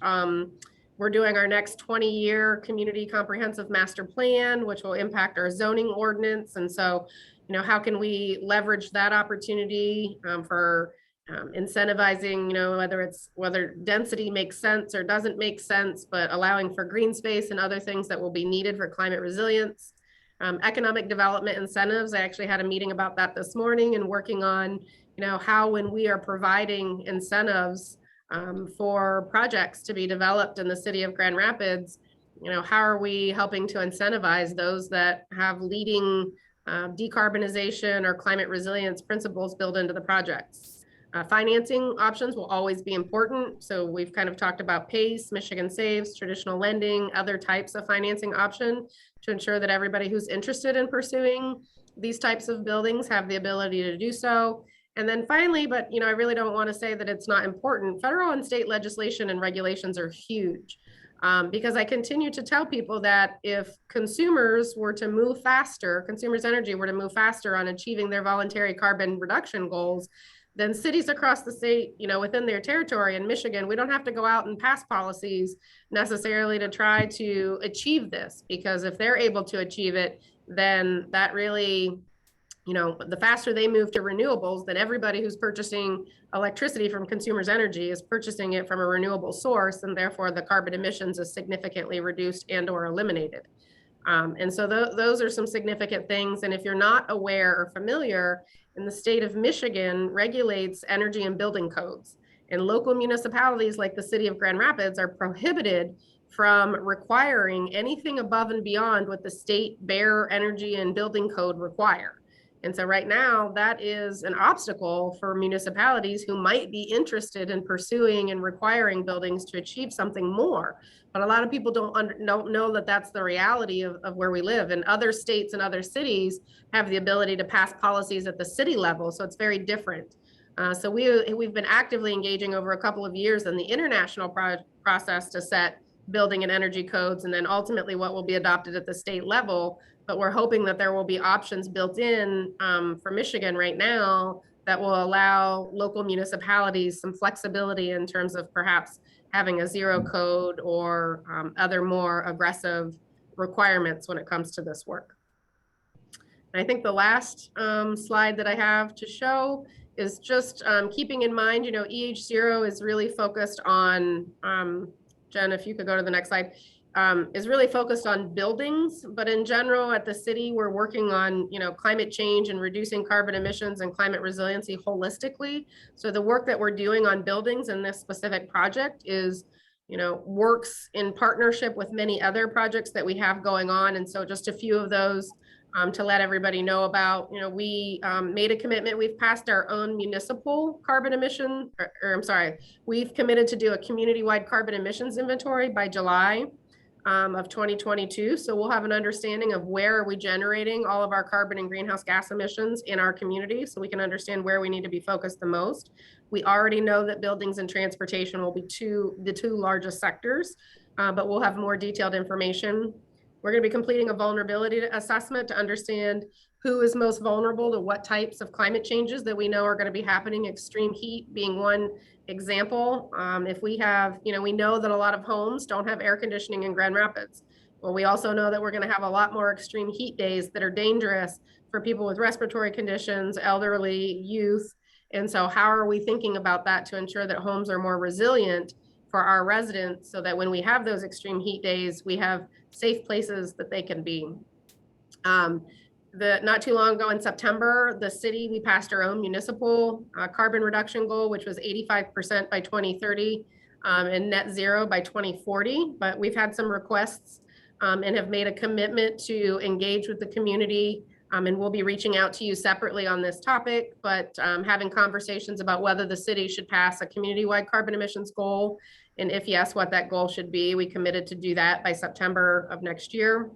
we're doing our next 20-year community comprehensive master plan, which will impact our zoning ordinance. And so, how can we leverage that opportunity for incentivizing, whether density makes sense or doesn't make sense, but allowing for green space and other things that will be needed for climate resilience. Economic development incentives. I actually had a meeting about that this morning and working on, how when we are providing incentives for projects to be developed in the city of Grand Rapids, how are we helping to incentivize those that have leading decarbonization or climate resilience principles built into the projects. Financing options will always be important. So we've kind of talked about PACE, Michigan Saves, traditional lending, other types of financing option to ensure that everybody who's interested in pursuing these types of buildings have the ability to do so. And then finally, but I really don't want to say that it's not important, federal and state legislation and regulations are huge. Because I continue to tell people that if consumers were to move faster, consumers' energy were to move faster on achieving their voluntary carbon reduction goals, then cities across the state, within their territory in Michigan, we don't have to go out and pass policies necessarily to try to achieve this, because if they're able to achieve it, then that really, you know, the faster they move to renewables, then everybody who's purchasing electricity from Consumers Energy is purchasing it from a renewable source, and therefore the carbon emissions is significantly reduced and or eliminated. And so those are some significant things. And if you're not aware or familiar, in the state of Michigan regulates energy and building codes. And local municipalities like the city of Grand Rapids are prohibited from requiring anything above and beyond what the state Bear Energy and Building Code require. And so right now, that is an obstacle for municipalities who might be interested in pursuing and requiring buildings to achieve something more. But a lot of people don't know that that's the reality of where we live. And other states and other cities have the ability to pass policies at the city level. So it's very different. So we've been actively engaging over a couple of years in the international process to set building and energy codes, and then ultimately what will be adopted at the state level. But we're hoping that there will be options built in for Michigan right now that will allow local municipalities some flexibility in terms of perhaps having a zero code or other more aggressive requirements when it comes to this work. And I think the last slide that I have to show is just keeping in mind, you know, E.H.Zero is really focused on, Jen, if you could go to the next slide, is really focused on buildings, but in general at the city, we're working on, you know, climate change and reducing carbon emissions and climate resiliency holistically. So the work that we're doing on buildings in this specific project is, you know, works in partnership with many other projects that we have going on. And so just a few of those to let everybody know about, you know, we made a commitment. We've passed our own municipal carbon emission, or I'm sorry, we've committed to do a community-wide carbon emissions inventory by July of 2022. So we'll have an understanding of where are we generating all of our carbon and greenhouse gas emissions in our community, so we can understand where we need to be focused the most. We already know that buildings and transportation will be the two largest sectors, but we'll have more detailed information. We're going to be completing a vulnerability assessment to understand who is most vulnerable to what types of climate changes that we know are going to be happening, extreme heat being one example. If we have, you know, we know that a lot of homes don't have air conditioning in Grand Rapids. Well, we also know that we're going to have a lot more extreme heat days that are dangerous for people with respiratory conditions, elderly, youth. And so how are we thinking about that to ensure that homes are more resilient for our residents, so that when we have those extreme heat days, we have safe places that they can be. Not too long ago in September, the city, we passed our own municipal carbon reduction goal, which was 85% by 2030 and net zero by 2040. But we've had some requests and have made a commitment to engage with the community. And we'll be reaching out to you separately on this topic, but having conversations about whether the city should pass a community-wide carbon emissions goal, and if yes, what that goal should be. We committed to do that by September of next year.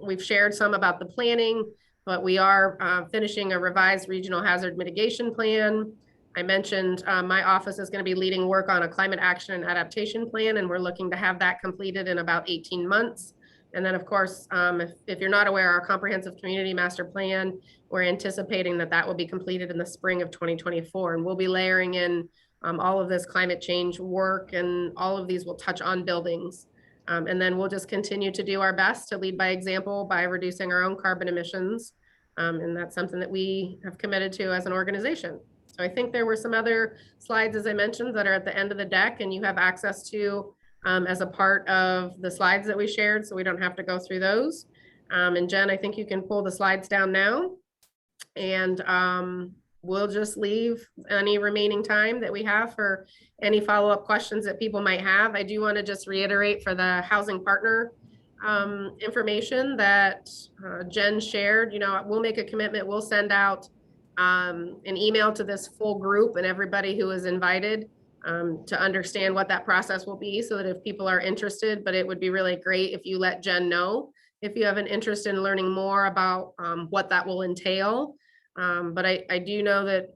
We've shared some about the planning, but we are finishing a revised regional hazard mitigation plan. I mentioned my office is going to be leading work on a climate action and adaptation plan, and we're looking to have that completed in about 18 months. And then, of course, if you're not aware, our comprehensive community master plan, we're anticipating that that will be completed in the spring of 2024. And we'll be layering in all of this climate change work, and all of these will touch on buildings. And then we'll just continue to do our best to lead by example by reducing our own carbon emissions. And that's something that we have committed to as an organization. So I think there were some other slides, as I mentioned, that are at the end of the deck, and you have access to as a part of the slides that we shared, so we don't have to go through those. And Jen, I think you can pull the slides down now, and we'll just leave any remaining time that we have for any follow-up questions that people might have. I do want to just reiterate for the housing partner information that Jen shared. You know, we'll make a commitment. We'll send out an email to this full group and everybody who is invited to understand what that process will be, so that if people are interested, but it would be really great if you let Jen know if you have an interest in learning more about what that will entail. But I do know that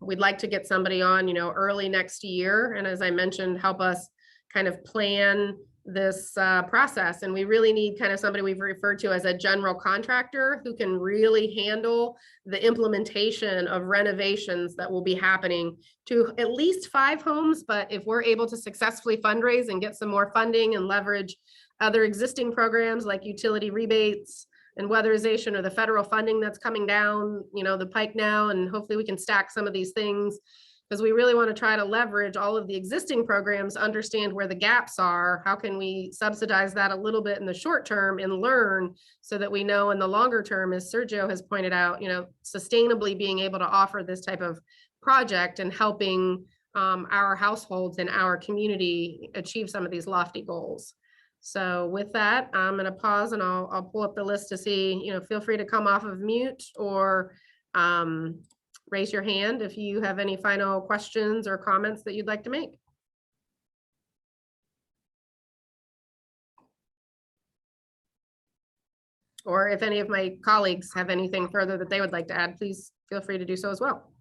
we'd like to get somebody on, you know, early next year. And as I mentioned, help us kind of plan this process. And we really need kind of somebody we've referred to as a general contractor who can really handle the implementation of renovations that will be happening to at least 5 homes. But if we're able to successfully fundraise and get some more funding and leverage other existing programs like utility rebates, and weatherization or the federal funding that's coming down, the pike now, and hopefully we can stack some of these things, because we really want to try to leverage all of the existing programs, understand where the gaps are, how can we subsidize that a little bit in the short term and learn so that we know in the longer term, as Sergio has pointed out, sustainably being able to offer this type of project and helping our households and our community achieve some of these lofty goals. So with that, I'm going to pause and I'll pull up the list to see, feel free to come off of mute or raise your hand if you have any final questions or comments that you'd like to make. Or if any of my colleagues have anything further that they would like to add, please feel free to do so as well.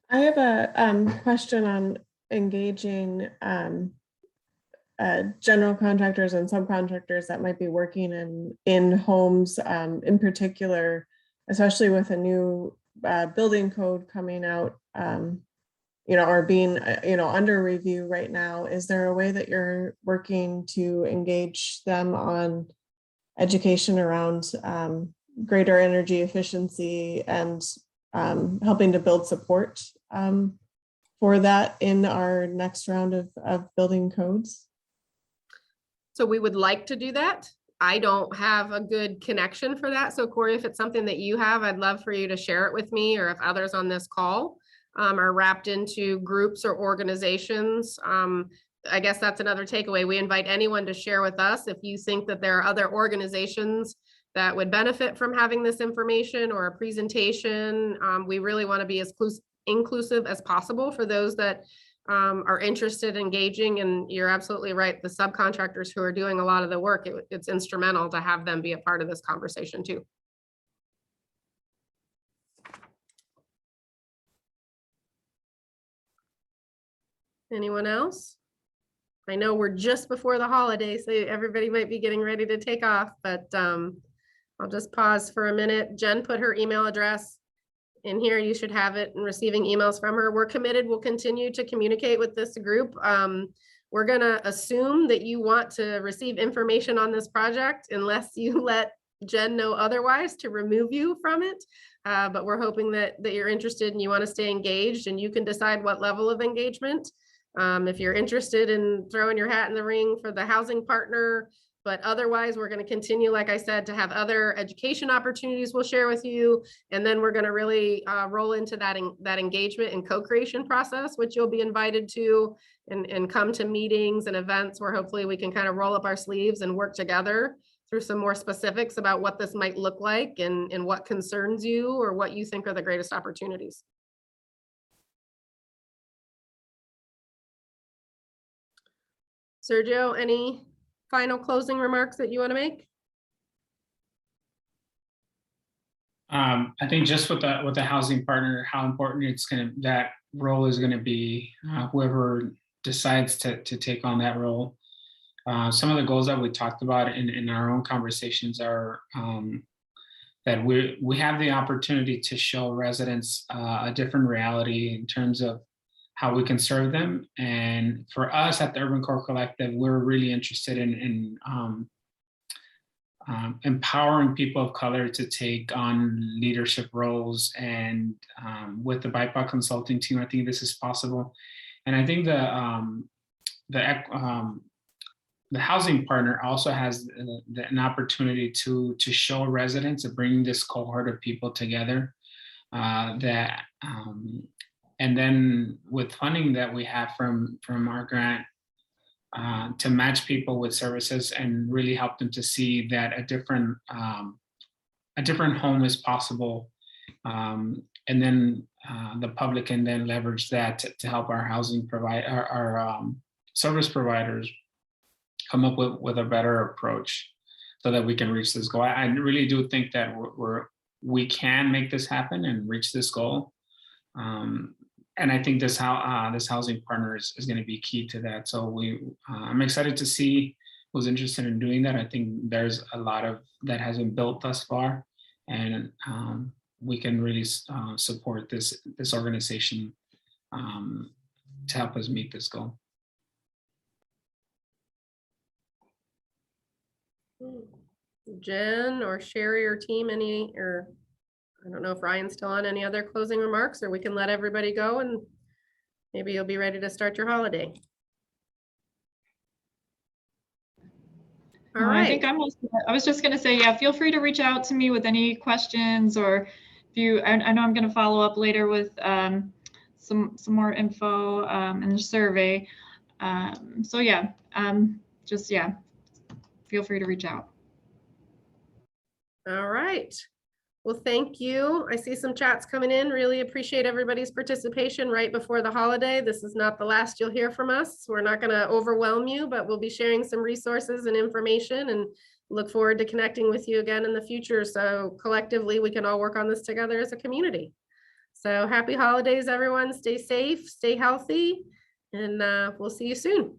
I have a question on engaging general contractors and subcontractors that might be working in homes, in particular, especially with a new building code coming out, or being, under review right now. Is there a way that you're working to engage them on education around greater energy efficiency and helping to build support for that in our next round of building codes? So we would like to do that. I don't have a good connection for that. So Corey, if it's something that you have, I'd love for you to share it with me, or if others on this call are wrapped into groups or organizations. I guess that's another takeaway. We invite anyone to share with us if you think that there are other organizations that would benefit from having this information or a presentation. We really want to be as inclusive as possible for those that are interested in engaging. And you're absolutely right. The subcontractors who are doing a lot of the work, it's instrumental to have them be a part of this conversation too. Anyone else? I know we're just before the holidays, so everybody might be getting ready to take off, but I'll just pause for a minute. Jen put her email address in here. You should have it, and receiving emails from her. We're committed. We'll continue to communicate with this group. We're going to assume that you want to receive information on this project unless you let Jen know otherwise to remove you from it. But we're hoping that you're interested and you want to stay engaged, and you can decide what level of engagement. If you're interested in throwing your hat in the ring for the housing partner, but otherwise we're going to continue, like I said, to have other education opportunities we'll share with you. And then we're going to really roll into that engagement and co-creation process, which you'll be invited to and come to meetings and events where hopefully we can kind of roll up our sleeves and work together through some more specifics about what this might look like and what concerns you or what you think are the greatest opportunities. Sergio, any final closing remarks that you want to make? I think just with the housing partner, how important that role is gonna be, whoever decides to take on that role. Some of the goals that we talked about in our own conversations are that we have the opportunity to show residents a different reality in terms of how we can serve them. And for us at the Urban Core Collective, we're really interested in empowering people of color to take on leadership roles. And with the BIPOC consulting team, I think this is possible. And I think the housing partner also has an opportunity to show residents, to bring this cohort of people together and then with funding that we have from our grant to match people with services and really help them to see that a different home is possible. And then the public can then leverage that to help our housing our service providers come up with a better approach so that we can reach this goal. I really do think that we can make this happen and reach this goal. And I think this housing partner is going to be key to that. So I'm excited to see who's interested in doing that. I think there's a lot of that has been built thus far, and we can really support this organization to help us meet this goal. Jen or Sherry or team, or I don't know if Ryan's still on, any other closing remarks, or we can let everybody go and maybe you'll be ready to start your holiday. All No, I think right. I was just gonna say, yeah, feel free to reach out to me with any questions, or if you, I know I'm gonna follow up later with some more info in the survey. So yeah, just, yeah, feel free to reach out. All right. Well, thank you. I see some chats coming in. Really appreciate everybody's participation right before the holiday. This is not the last you'll hear from us. We're not going to overwhelm you, but we'll be sharing some resources and information and look forward to connecting with you again in the future. So collectively, we can all work on this together as a community. So happy holidays, everyone. Stay safe, stay healthy, and we'll see you soon.